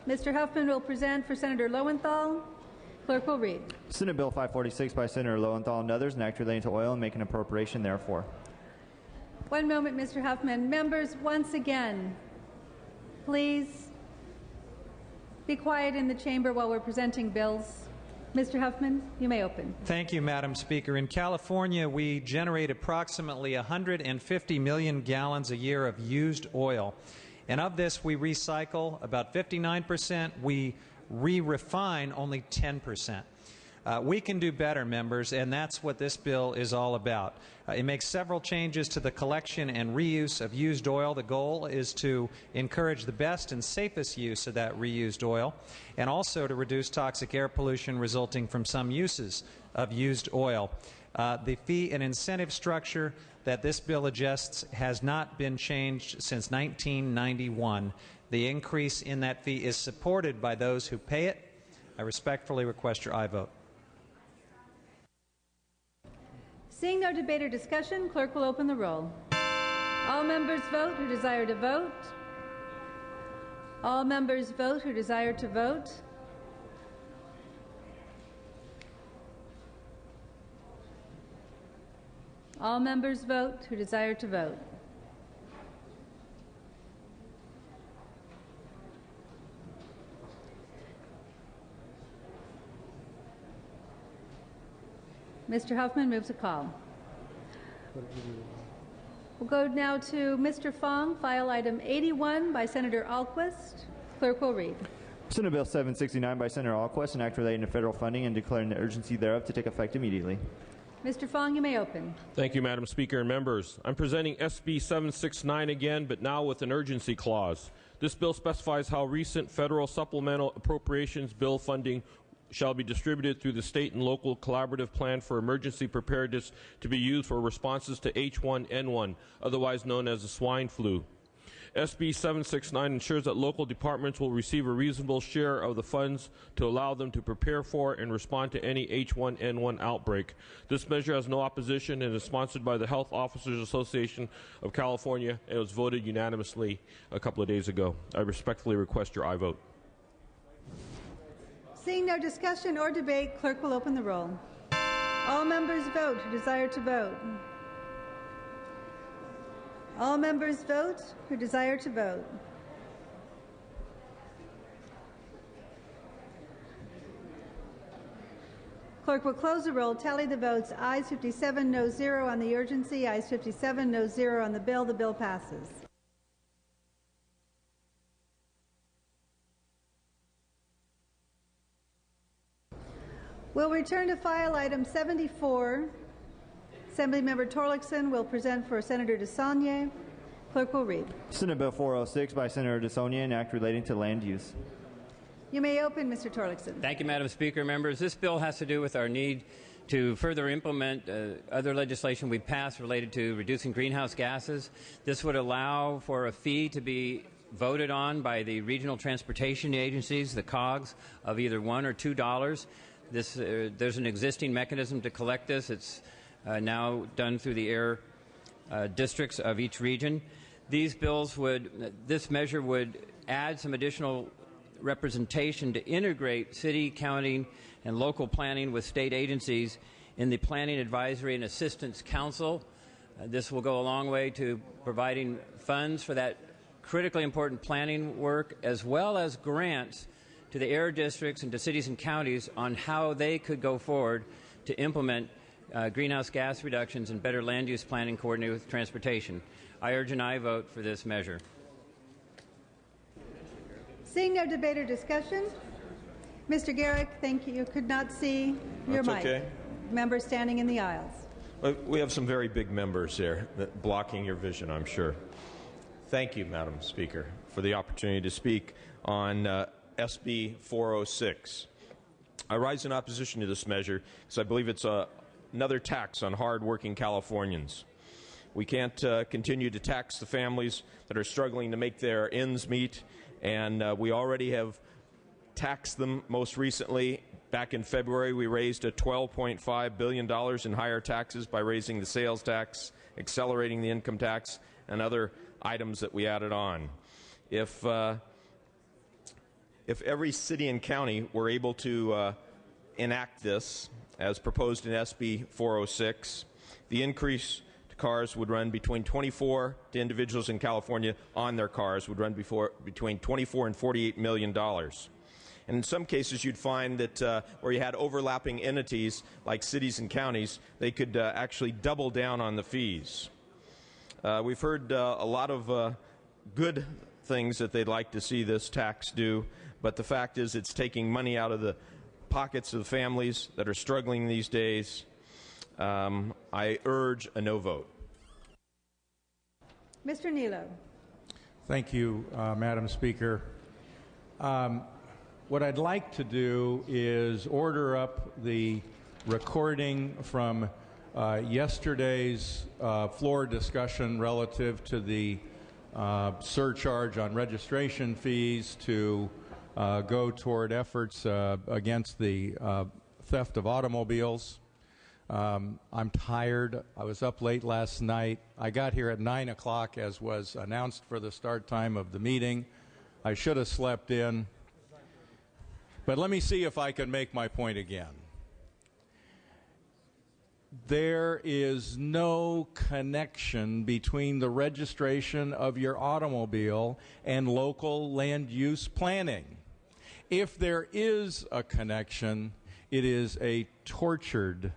Mr. Huffman will present for Senator Lowenthal. Clerk will read. Senate Bill 546 by Senator Lowenthal and others, an act relating to oil and make an appropriation therefore. One moment, Mr. Huffman. Members, once again, please be quiet in the chamber while we're presenting bills. Mr. Huffman, you may open. Thank you, Madam Speaker. In California, we generate approximately 150 million gallons a year of used oil. And of this, we recycle about 59%. We re-refine only 10%. We can do better, members, and that's what this bill is all about. It makes several changes to the collection and reuse of used oil. The goal is to encourage the best and safest use of that reused oil, and also to reduce toxic air pollution resulting from some uses of used oil. The fee and incentive structure that this bill adjusts has not been changed since 1991. The increase in that fee is supported by those who pay it. I respectfully request your aye vote. Seeing no debate or discussion, clerk will open the roll. All members vote who desire to vote. All members vote who desire to vote. All members vote who desire to vote. Mr. Huffman moves a call. We'll go now to Mr. Fong, file item 81 by Senator Alquist. Clerk will read. Senate Bill 769 by Senator Alquist, an act relating to federal funding and declaring the urgency thereof to take effect immediately. Mr. Fong, you may open. Thank you, Madam Speaker and members. I'm presenting SB 769 again, but now with an urgency clause. This bill specifies how recent federal supplemental appropriations bill funding shall be distributed through the state and local collaborative plan for emergency preparedness to be used for responses to H1N1, otherwise known as the swine flu. SB 769 ensures that local departments will receive a reasonable share of the funds to allow them to prepare for and respond to any H1N1 outbreak. This measure has no opposition and is sponsored by the Health Officers Association of California and was voted unanimously a couple of days ago. I respectfully request your aye vote. Seeing no discussion or debate, clerk will open the roll. All members vote who desire to vote. All members vote who desire to vote. Clerk will close the roll, tally the votes. Ayes 57, no 0 on the urgency. Ayes 57, no 0 on the bill. The bill passes. We'll return to file item 74. Assemblymember Torlakson will present for Senator DeSaulnier. Clerk will read. Senate Bill 406 by Senator DeSaulnier, an act relating to land use. You may open, Mr. Torlakson. Thank you, Madam Speaker. Members, this bill has to do with our need to further implement other legislation we passed related to reducing greenhouse gases. This would allow for a fee to be voted on by the regional transportation agencies, the COGS, of either $1 or $2. There's an existing mechanism to collect this. It's now done through the air districts of each region. This measure would add some additional representation to integrate city, county, and local planning with state agencies in the Planning Advisory and Assistance Council. This will go a long way to providing funds for that critically important planning work as well as grants to the air districts and to cities and counties on how they could go forward to implement greenhouse gas reductions and better land use planning coordinated with transportation. I urge an aye vote for this measure. Seeing no debate or discussion, Mr. Garrick, thank you. You could not see your mic. Okay. Members standing in the aisles. We have some very big members here blocking your vision, I'm sure. Thank you, Madam Speaker, for the opportunity to speak on SB 406. I rise in opposition to this measure because I believe it's another tax on hard-working Californians. We can't continue to tax the families that are struggling to make their ends meet, and we already have taxed them most recently. Back in February, we raised a $12.5 billion in higher taxes by raising the sales tax, accelerating the income tax, and other items that we added on. If every city and county were able to enact this, as proposed in SB 406, the increase to cars would run between 24 to individuals in California on their cars would run between $24 and $48 million. And in some cases, you'd find that where you had overlapping entities like cities and counties, they could actually double down on the fees. We've heard a lot of good things that they'd like to see this tax do, but the fact is it's taking money out of the pockets of the families that are struggling these days. I urge a no vote. Mr. Nilo. Thank you, Madam Speaker. What I'd like to do is order up the recording from yesterday's floor discussion relative to the surcharge on registration fees to go toward efforts against the theft of automobiles. I'm tired. I was up late last night. I got here at 9 o'clock, as was announced for the start time of the meeting. I should have slept in. But let me see if I can make my point again. There is no connection between the registration of your automobile and local land use planning. If there is a connection, it is a tortured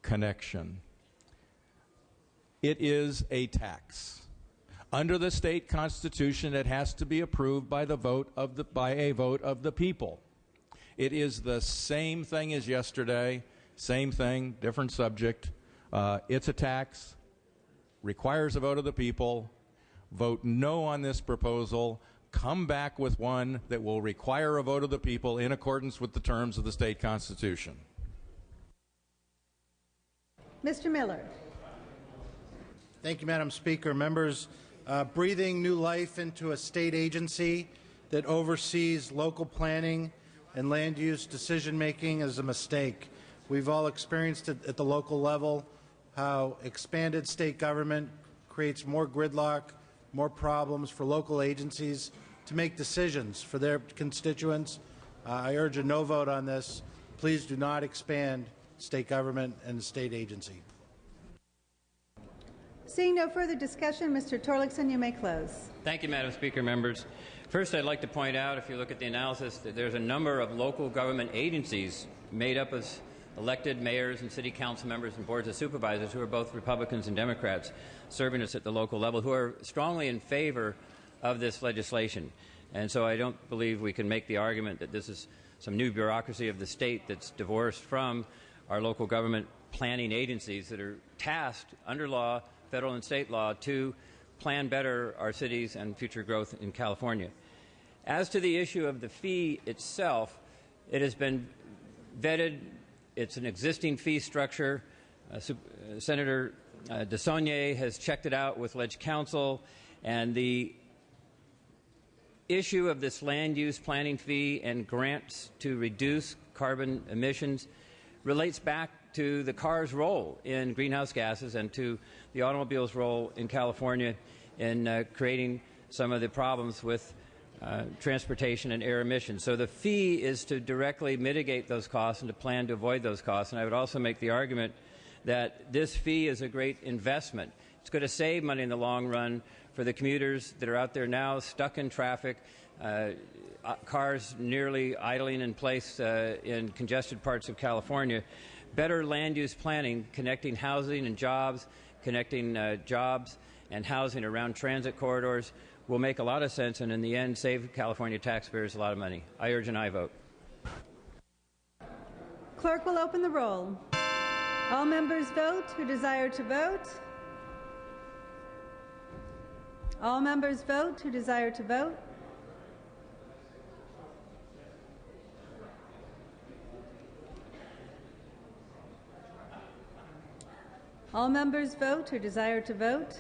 connection. It is a tax. Under the state constitution, it has to be approved by a vote of the people. It is the same thing as yesterday, same thing, different subject. It's a tax, requires a vote of the people. Vote no on this proposal. Come back with one that will require a vote of the people in accordance with the terms of the state constitution. Mr. Miller. Thank you, Madam Speaker. Members, breathing new life into a state agency that oversees local planning and land use decision-making is a mistake. We've all experienced it at the local level, how expanded state government creates more gridlock, more problems for local agencies to make decisions for their constituents. I urge a no vote on this. Please do not expand state government and the state agency. Seeing no further discussion, Mr. Torlakson, you may close. Thank you, Madam Speaker. Members, first I'd like to point out, if you look at the analysis, that there's a number of local government agencies made up of elected mayors and city council members and boards of supervisors who are both Republicans and Democrats serving us at the local level, who are strongly in favor of this legislation. And so I don't believe we can make the argument that this is some new bureaucracy of the state that's divorced from our local government planning agencies that are tasked under law, federal and state law, to plan better our cities and future growth in California. As to the issue of the fee itself, it has been vetted. It's an existing fee structure. Senator DeSaulnier has checked it out with Ledge Council, and the issue of this land use planning fee and grants to reduce carbon emissions relates back to the car's role in greenhouse gases and to the automobile's role in California in creating some of the problems with transportation and air emissions. So the fee is to directly mitigate those costs and to plan to avoid those costs. And I would also make the argument that this fee is a great investment. It's going to save money in the long run for the commuters that are out there now stuck in traffic, cars nearly idling in place in congested parts of California. Better land use planning, connecting housing and jobs, connecting jobs and housing around transit corridors will make a lot of sense and in the end save California taxpayers a lot of money. I urge an aye vote. Clerk will open the roll. All members vote who desire to vote. All members vote who desire to vote. All members vote who desire to vote.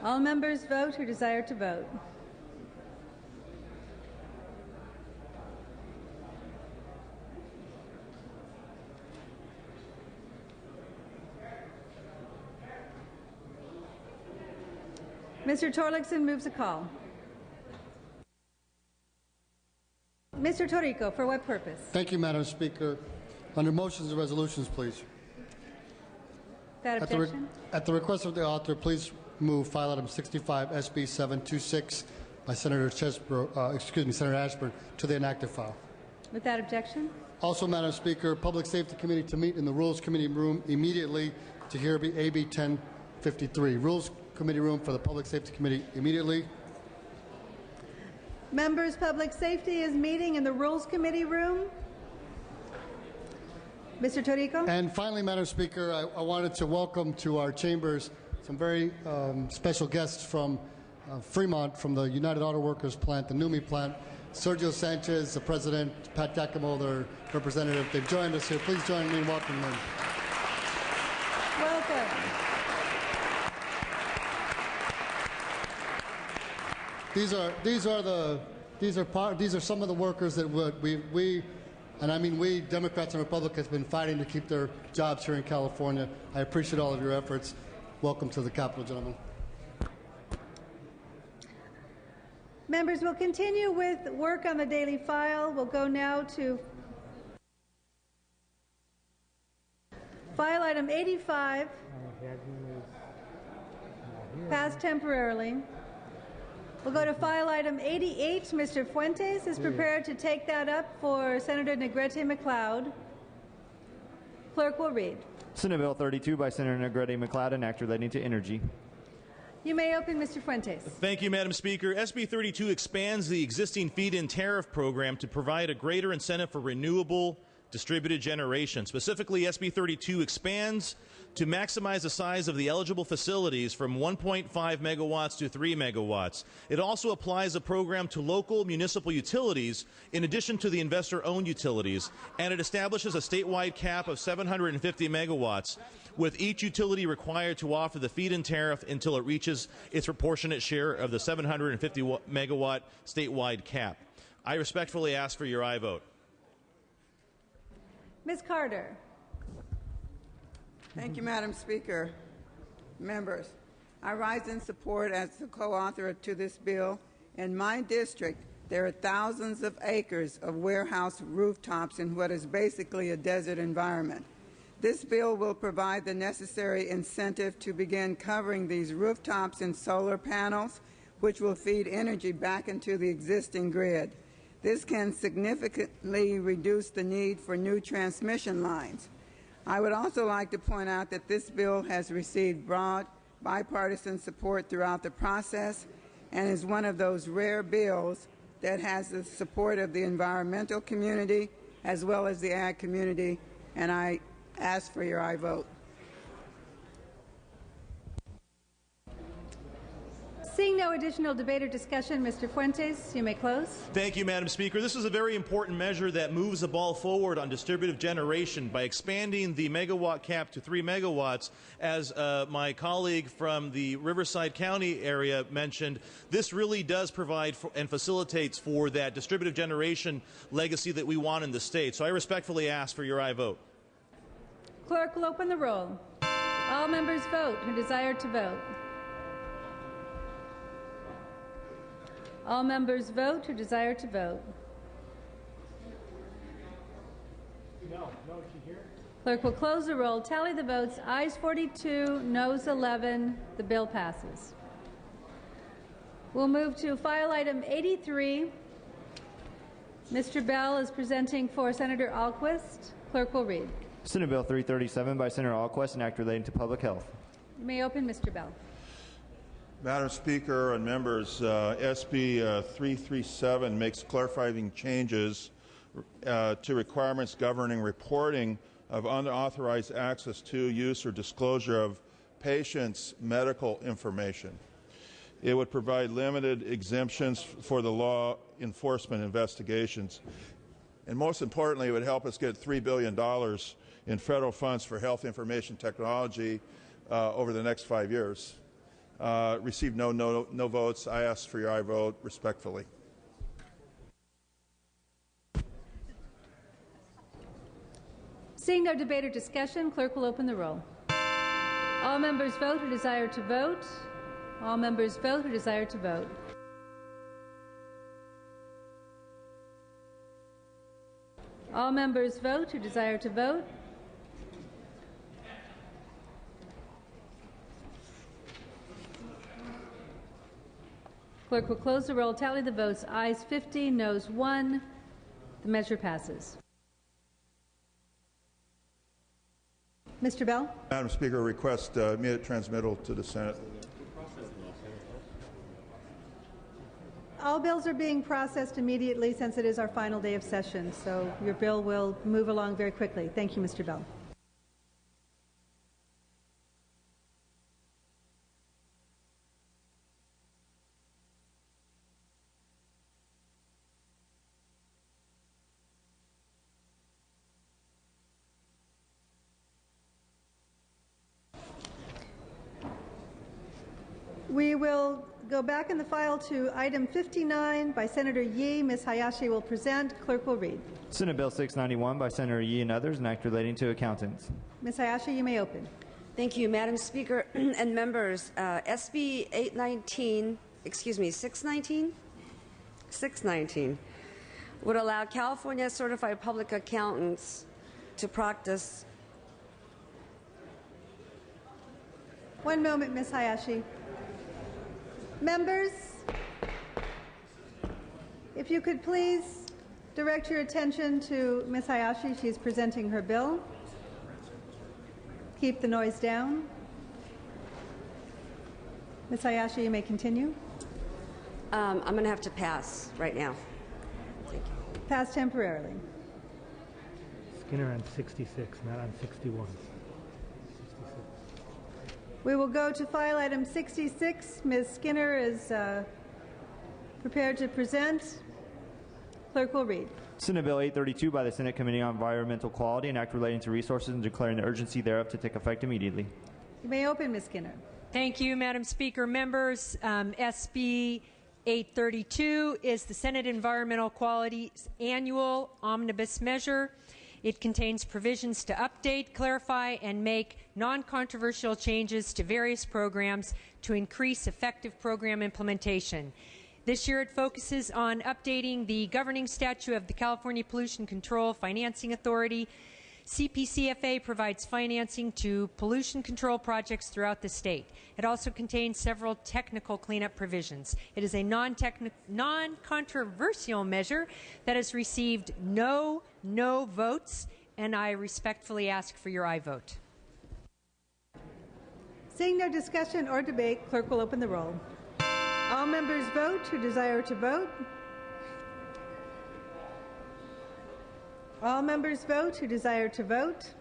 All members vote who desire to vote. Mr. Torlakson moves a call. Mr. Torrico, for what purpose? Thank you, Madam Speaker. Under motions and resolutions, please. Without objection. At the request of the author, please move file item 65 SB 726 by Senator Senator Ashburn to the inactive file. Without objection. Also, Madam Speaker, Public Safety Committee to meet in the Rules Committee room immediately to hear AB 1053. Rules Committee room for the Public Safety Committee immediately. Members, Public Safety is meeting in the Rules Committee room. Mr. Torrico. And finally, Madam Speaker, I wanted to welcome to our chambers some very special guests from Fremont, from the United Auto Workers plant, the NUMMI plant. Sergio Sanchez, the president, Pat Giacomo, their representative. They've joined us here. Please join me in welcoming them. Welcome. These are some of the workers that we Democrats and Republicans have been fighting to keep their jobs here in California. I appreciate all of your efforts. Welcome to the Capitol, gentlemen. Members, we'll continue with work on the daily file. We'll go now to file item 85, passed temporarily. We'll go to file item 88. Mr. Fuentes is prepared to take that up for Senator Negrete McLeod. Clerk will read. Senate Bill 32 by Senator Negrete McLeod, an act relating to energy. You may open, Mr. Fuentes. Thank you, Madam Speaker. SB 32 expands the existing feed-in tariff program to provide a greater incentive for renewable distributed generation. Specifically, SB 32 expands to maximize the size of the eligible facilities from 1.5 megawatts to 3 megawatts. It also applies a program to local municipal utilities in addition to the investor-owned utilities, and it establishes a statewide cap of 750 megawatts, with each utility required to offer the feed-in tariff until it reaches its proportionate share of the 750 megawatt statewide cap. I respectfully ask for your aye vote. Ms. Carter. Thank you, Madam Speaker. Members, I rise in support as the co-author to this bill. In my district, there are thousands of acres of warehouse rooftops in what is basically a desert environment. This bill will provide the necessary incentive to begin covering these rooftops in solar panels, which will feed energy back into the existing grid. This can significantly reduce the need for new transmission lines. I would also like to point out that this bill has received broad bipartisan support throughout the process and is one of those rare bills that has the support of the environmental community as well as the ag community, and I ask for your aye vote. Seeing no additional debate or discussion, Mr. Fuentes, you may close. Thank you, Madam Speaker. This is a very important measure that moves the ball forward on distributive generation by expanding the megawatt cap to 3 megawatts. As my colleague from the Riverside County area mentioned, this really does provide and facilitates for that distributive generation legacy that we want in the state. So I respectfully ask for your aye vote. Clerk will open the roll. All members vote who desire to vote. All members vote who desire to vote. Clerk will close the roll, tally the votes. Ayes 42, noes 11. The bill passes. We'll move to file item 83. Mr. Bell is presenting for Senator Alquist. Clerk will read. Senate Bill 337 by Senator Alquist, an act relating to public health. You may open, Mr. Bell. Madam Speaker and members, SB 337 makes clarifying changes to requirements governing reporting of unauthorized access to, use, or disclosure of patients' medical information. It would provide limited exemptions for the law enforcement investigations. And most importantly, it would help us get $3 billion in federal funds for health information technology over the next 5 years. Received no votes. I ask for your aye vote respectfully. Seeing no debate or discussion, clerk will open the roll. All members vote who desire to vote. All members vote who desire to vote. All members vote who desire to vote. Clerk will close the roll, tally the votes. Ayes 50, noes 1. The measure passes. Mr. Bell? Madam Speaker, request immediate transmittal to the Senate. All bills are being processed immediately since it is our final day of session, so your bill will move along very quickly. Thank you, Mr. Bell. We will go back in the file to item 59 by Senator Yee. Ms. Hayashi will present. Clerk will read. Senate Bill 691 by Senator Yee and others, an act relating to accountants. Ms. Hayashi, you may open. Thank you, Madam Speaker and members. SB 619 would allow California certified public accountants to practice. One moment, Ms. Hayashi. Members, if you could please direct your attention to Ms. Hayashi. She's presenting her bill. Keep the noise down. Ms. Hayashi, you may continue. I'm going to have to pass right now. Thank you. Pass temporarily. Skinner on 66, not on 61. We will go to file item 66. Ms. Skinner is prepared to present. Clerk will read. Senate Bill 832 by the Senate Committee on Environmental Quality, an act relating to resources and declaring the urgency thereof to take effect immediately. You may open, Ms. Skinner. Thank you, Madam Speaker. Members, SB 832 is the Senate Environmental Quality Annual Omnibus Measure. It contains provisions to update, clarify, and make non-controversial changes to various programs to increase effective program implementation. This year it focuses on updating the governing statute of the California Pollution Control Financing Authority. CPCFA provides financing to pollution control projects throughout the state. It also contains several technical cleanup provisions. It is a non-controversial measure that has received no votes, and I respectfully ask for your aye vote. Seeing no discussion or debate, clerk will open the roll. All members vote who desire to vote. All members vote who desire to vote.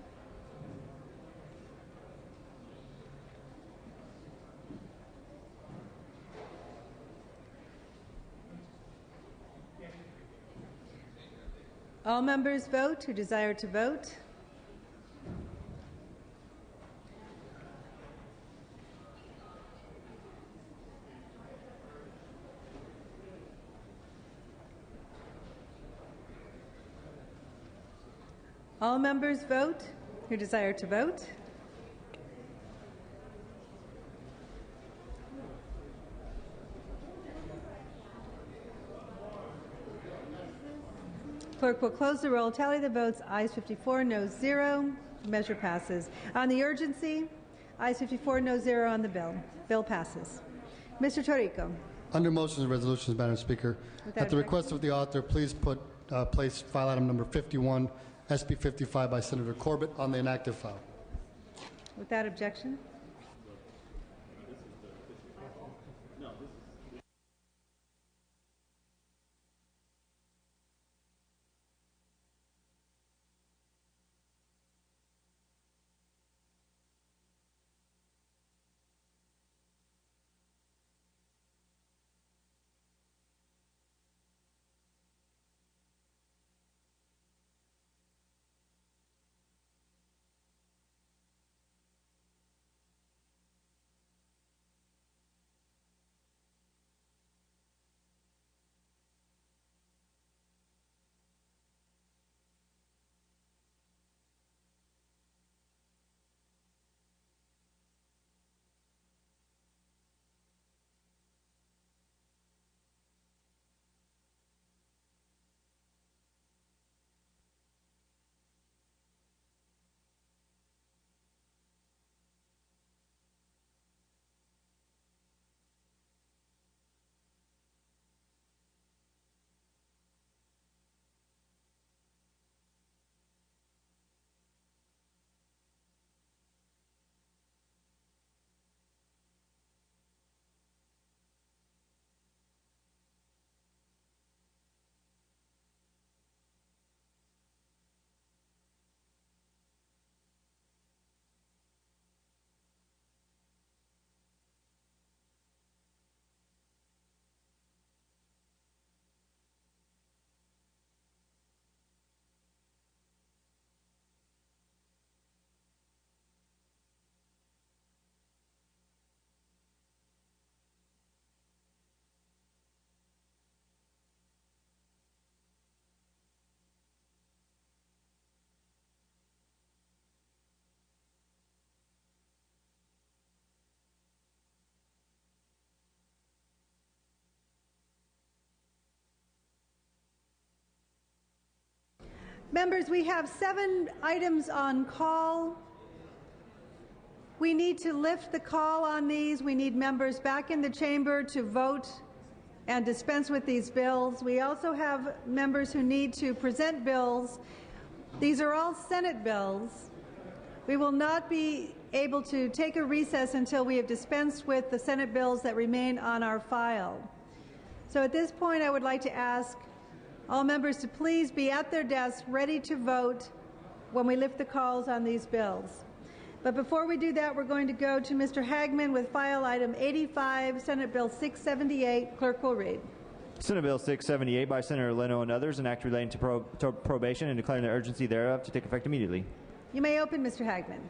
All members vote who desire to vote. All members vote who desire to vote. Clerk will close the roll, tally the votes. Ayes 54, noes 0. The measure passes. On the urgency, ayes 54, noes 0 on the bill. Bill passes. Mr. Torrico. Under motions and resolutions, Madam Speaker, at the request of the author, please place file item number 51, SB 55 by Senator Corbett on the inactive file. Without objection. Members, we have 7 items on call. We need to lift the call on these. We need members back in the chamber to vote and dispense with these bills. We also have members who need to present bills. These are all Senate bills. We will not be able to take a recess until we have dispensed with the Senate bills that remain on our file. So at this point, I would like to ask all members to please be at their desks ready to vote when we lift the calls on these bills. But before we do that, we're going to go to Mr. Hagman with file item 85, Senate Bill 678. Clerk will read. Senate Bill 678 by Senator Leno and others, an act relating to probation and declaring the urgency thereof to take effect immediately. You may open, Mr. Hagman.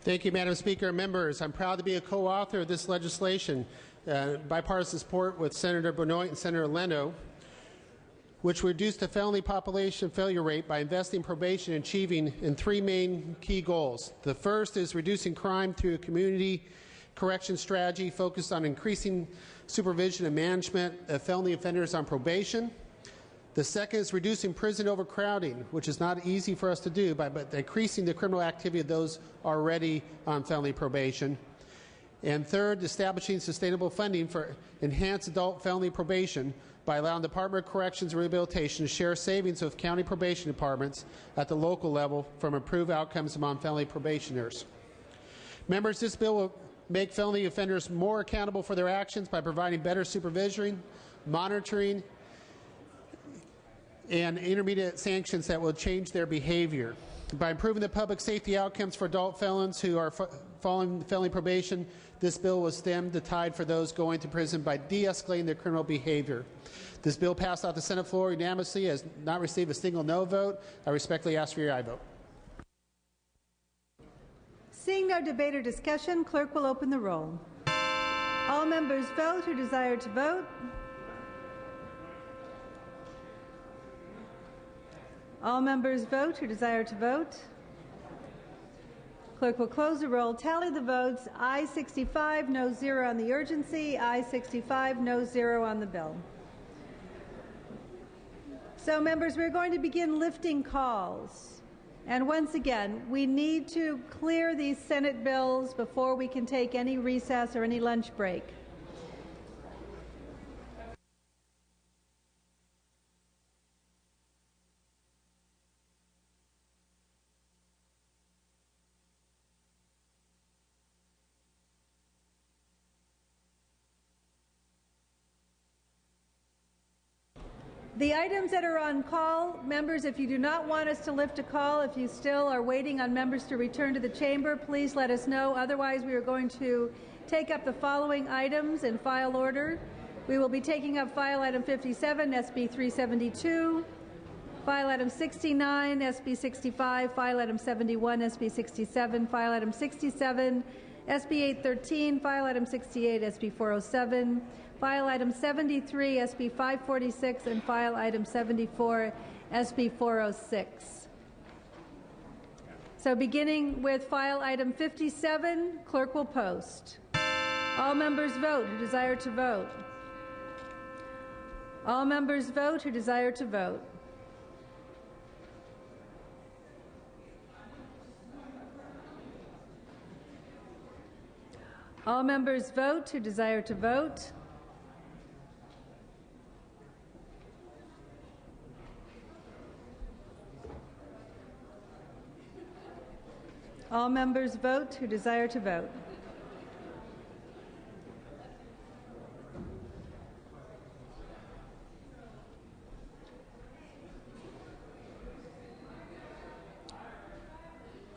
Thank you, Madam Speaker. Members, I'm proud to be a co-author of this legislation, bipartisan support with Senator Benoit and Senator Leno, which reduced the felony population failure rate by investing probation and achieving in 3 main key goals. The first is reducing crime through a community correction strategy focused on increasing supervision and management of felony offenders on probation. The second is reducing prison overcrowding, which is not easy for us to do, but decreasing the criminal activity of those already on felony probation. And third, establishing sustainable funding for enhanced adult felony probation by allowing the Department of Corrections and Rehabilitation to share savings with county probation departments at the local level from improved outcomes among felony probationers. Members, this bill will make felony offenders more accountable for their actions by providing better supervision, monitoring, and intermediate sanctions that will change their behavior. By improving the public safety outcomes for adult felons who are following felony probation, this bill will stem the tide for those going to prison by de-escalating their criminal behavior. This bill passed off the Senate floor unanimously, has not received a single no vote. I respectfully ask for your aye vote. Seeing no debate or discussion, clerk will open the roll. All members vote who desire to vote. All members vote who desire to vote. Clerk will close the roll, tally the votes. Aye 65, no 0 on the urgency. Aye 65, no 0 on the bill. So, members, we're going to begin lifting calls. And once again, we need to clear these Senate bills before we can take any recess or any lunch break. The items that are on call, members, if you do not want us to lift a call, if you still are waiting on members to return to the chamber, please let us know. Otherwise, we are going to take up the following items in file order. We will be taking up file item 57, SB 372, file item 69, SB 65, file item 71, SB 67, file item 67, SB 813, file item 68, SB 407, file item 73, SB 546, and file item 74, SB 406. So beginning with file item 57, clerk will post. All members vote who desire to vote. All members vote who desire to vote. All members vote who desire to vote. All members vote who desire to vote.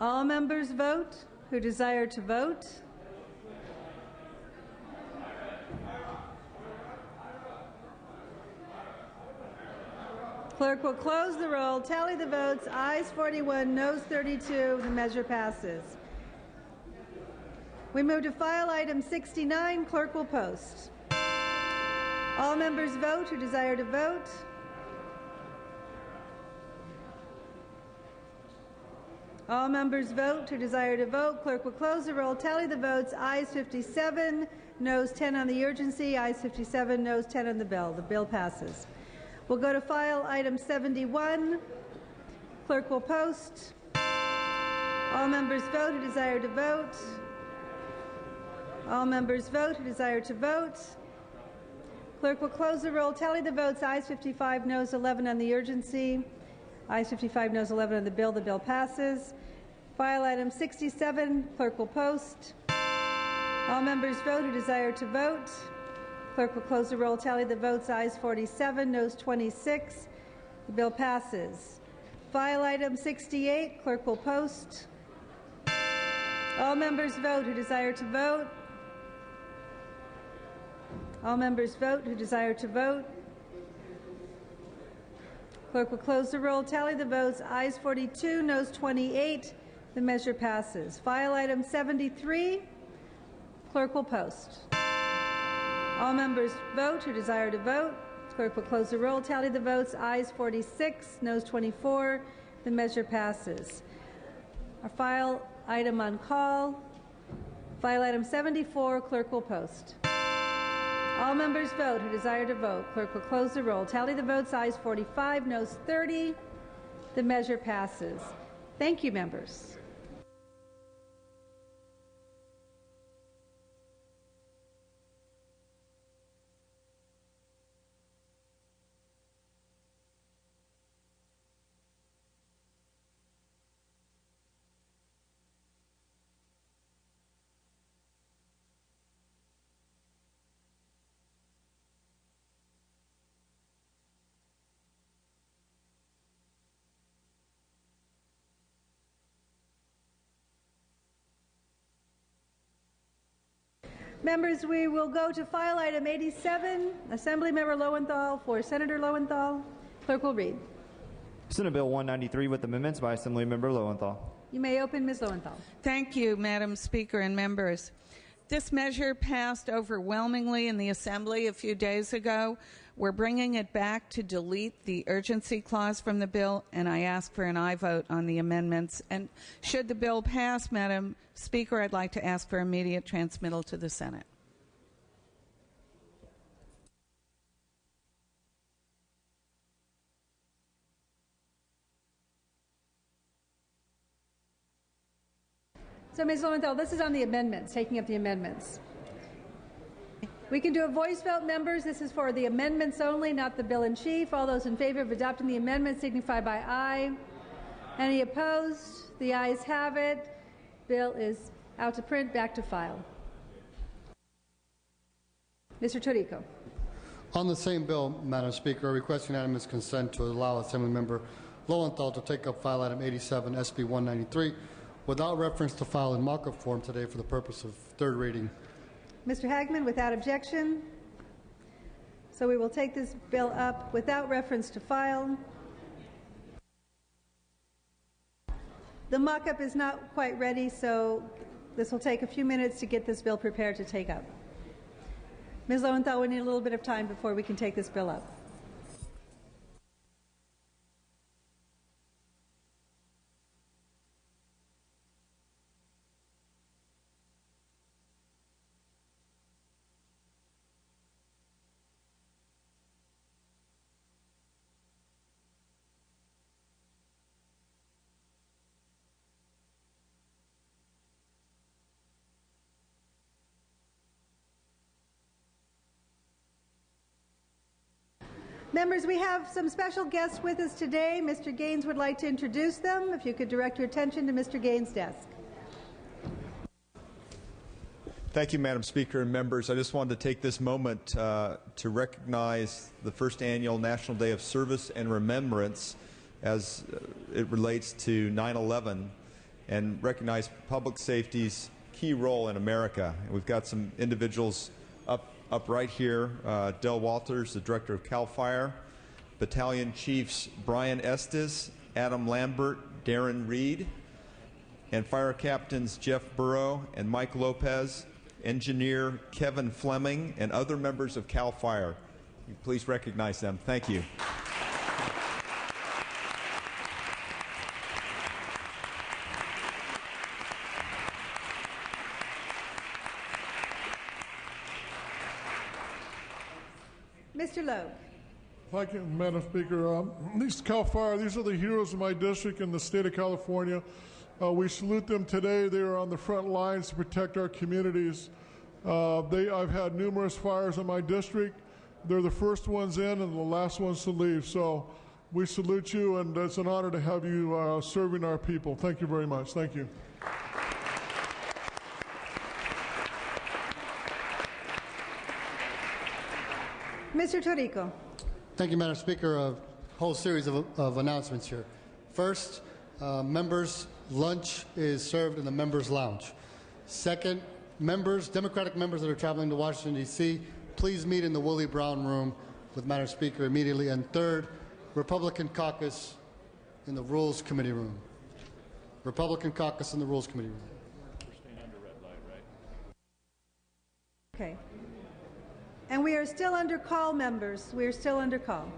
All members vote who desire to vote. Clerk will close the roll, tally the votes, ayes 41, noes 32. The measure passes. We move to file item 69. Clerk will post. All members vote who desire to vote. All members vote who desire to vote. Clerk will close the roll, tally the votes, ayes 57, noes 10 on the urgency, ayes 57, noes 10 on the bill. The bill passes. We'll go to file item 71. Clerk will post. All members vote who desire to vote. All members vote who desire to vote. Clerk will close the roll, tally the votes, ayes 55, noes 11 on the urgency, ayes 55, noes 11 on the bill. The bill passes. File item 67. Clerk will post. All members vote who desire to vote. Clerk will close the roll, tally the votes, ayes 47, noes 26. The bill passes. File item 68, clerk will post. All members vote who desire to vote. All members vote who desire to vote. Clerk will close the roll, tally the votes, ayes 42, noes 28. The measure passes. File item 73, clerk will post. All members vote who desire to vote. Clerk will close the roll, tally the votes, ayes 46, noes 24. The measure passes. Our file item on call, file item 74, clerk will post. All members vote who desire to vote. Clerk will close the roll, tally the votes, ayes 45, noes 30. The measure passes. Thank you, members. Members, we will go to file item 87, Assemblymember Lowenthal for Senator Lowenthal. Clerk will read. Senate Bill 193 with amendments by Assemblymember Lowenthal. You may open, Ms. Lowenthal. Thank you, Madam Speaker and members. This measure passed overwhelmingly in the Assembly a few days ago. We're bringing it back to delete the urgency clause from the bill, and I ask for an aye vote on the amendments. And should the bill pass, Madam Speaker, I'd like to ask for immediate transmittal to the Senate. So, Ms. Lowenthal, this is on the amendments, taking up the amendments. We can do a voice vote, members. This is for the amendments only, not the bill in chief. All those in favor of adopting the amendment signify by aye. Any opposed? The ayes have it. Bill is out to print, back to file. Mr. Torrico. On the same bill, Madam Speaker, requesting unanimous consent to allow Assemblymember Lowenthal to take up file item 87, SB 193, without reference to file in markup form today for the purpose of third reading. Mr. Hagman, without objection. So we will take this bill up without reference to file. The mock-up is not quite ready, so this will take a few minutes to get this bill prepared to take up. Ms. Lowenthal, we need a little bit of time before we can take this bill up. Members, we have some special guests with us today. Mr. Gaines would like to introduce them. If you could direct your attention to Mr. Gaines' desk. Thank you, Madam Speaker and members. I just wanted to take this moment to recognize the first annual National Day of Service and Remembrance as it relates to 9/11 and recognize public safety's key role in America. And we've got some individuals up right here, Del Walters, the director of CAL FIRE, Battalion Chiefs Brian Estes, Adam Lambert, Darren Reed, and Fire Captains Jeff Burrow and Mike Lopez, Engineer Kevin Fleming, and other members of CAL FIRE. Please recognize them. Thank you. Mr. Logue. Thank you, Madam Speaker. These CAL FIRE, these are the heroes of my district in the state of California. We salute them today. They are on the front lines to protect our communities. I've had numerous fires in my district. They're the first ones in and the last ones to leave. So we salute you, and it's an honor to have you serving our people. Thank you very much. Thank you. Mr. Torrico. Thank you, Madam Speaker. A whole series of announcements here. First, members' lunch is served in the members' lounge. Second, Democratic members that are traveling to Washington, D.C., please meet in the Willie Brown room with Madam Speaker immediately. And third, Republican caucus in the Rules Committee room. Republican caucus in the Rules Committee room. We're staying under red light, right? Okay. And we are still under call, members. We are still under call.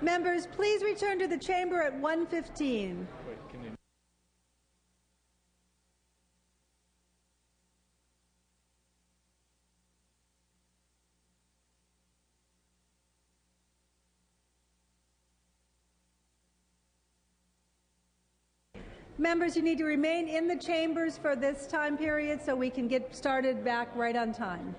Members, please return to the chamber at 1:15. Members, you need to remain in the chambers for this time period so we can get started back right on time.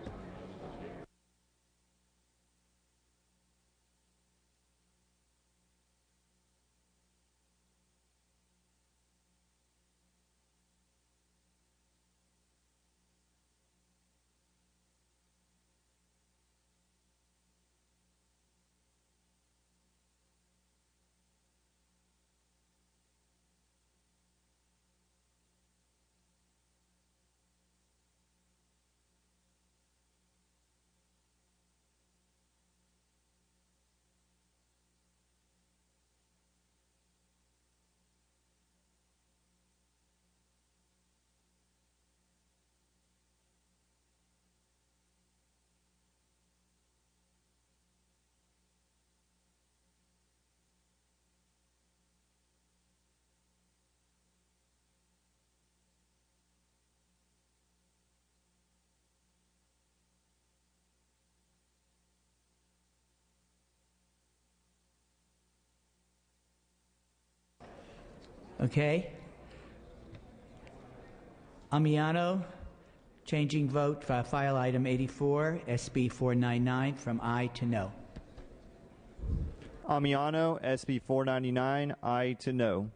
Okay. Amiano, changing vote for file item 84, SB 499, from aye to no. Amiano, SB 499, aye to no.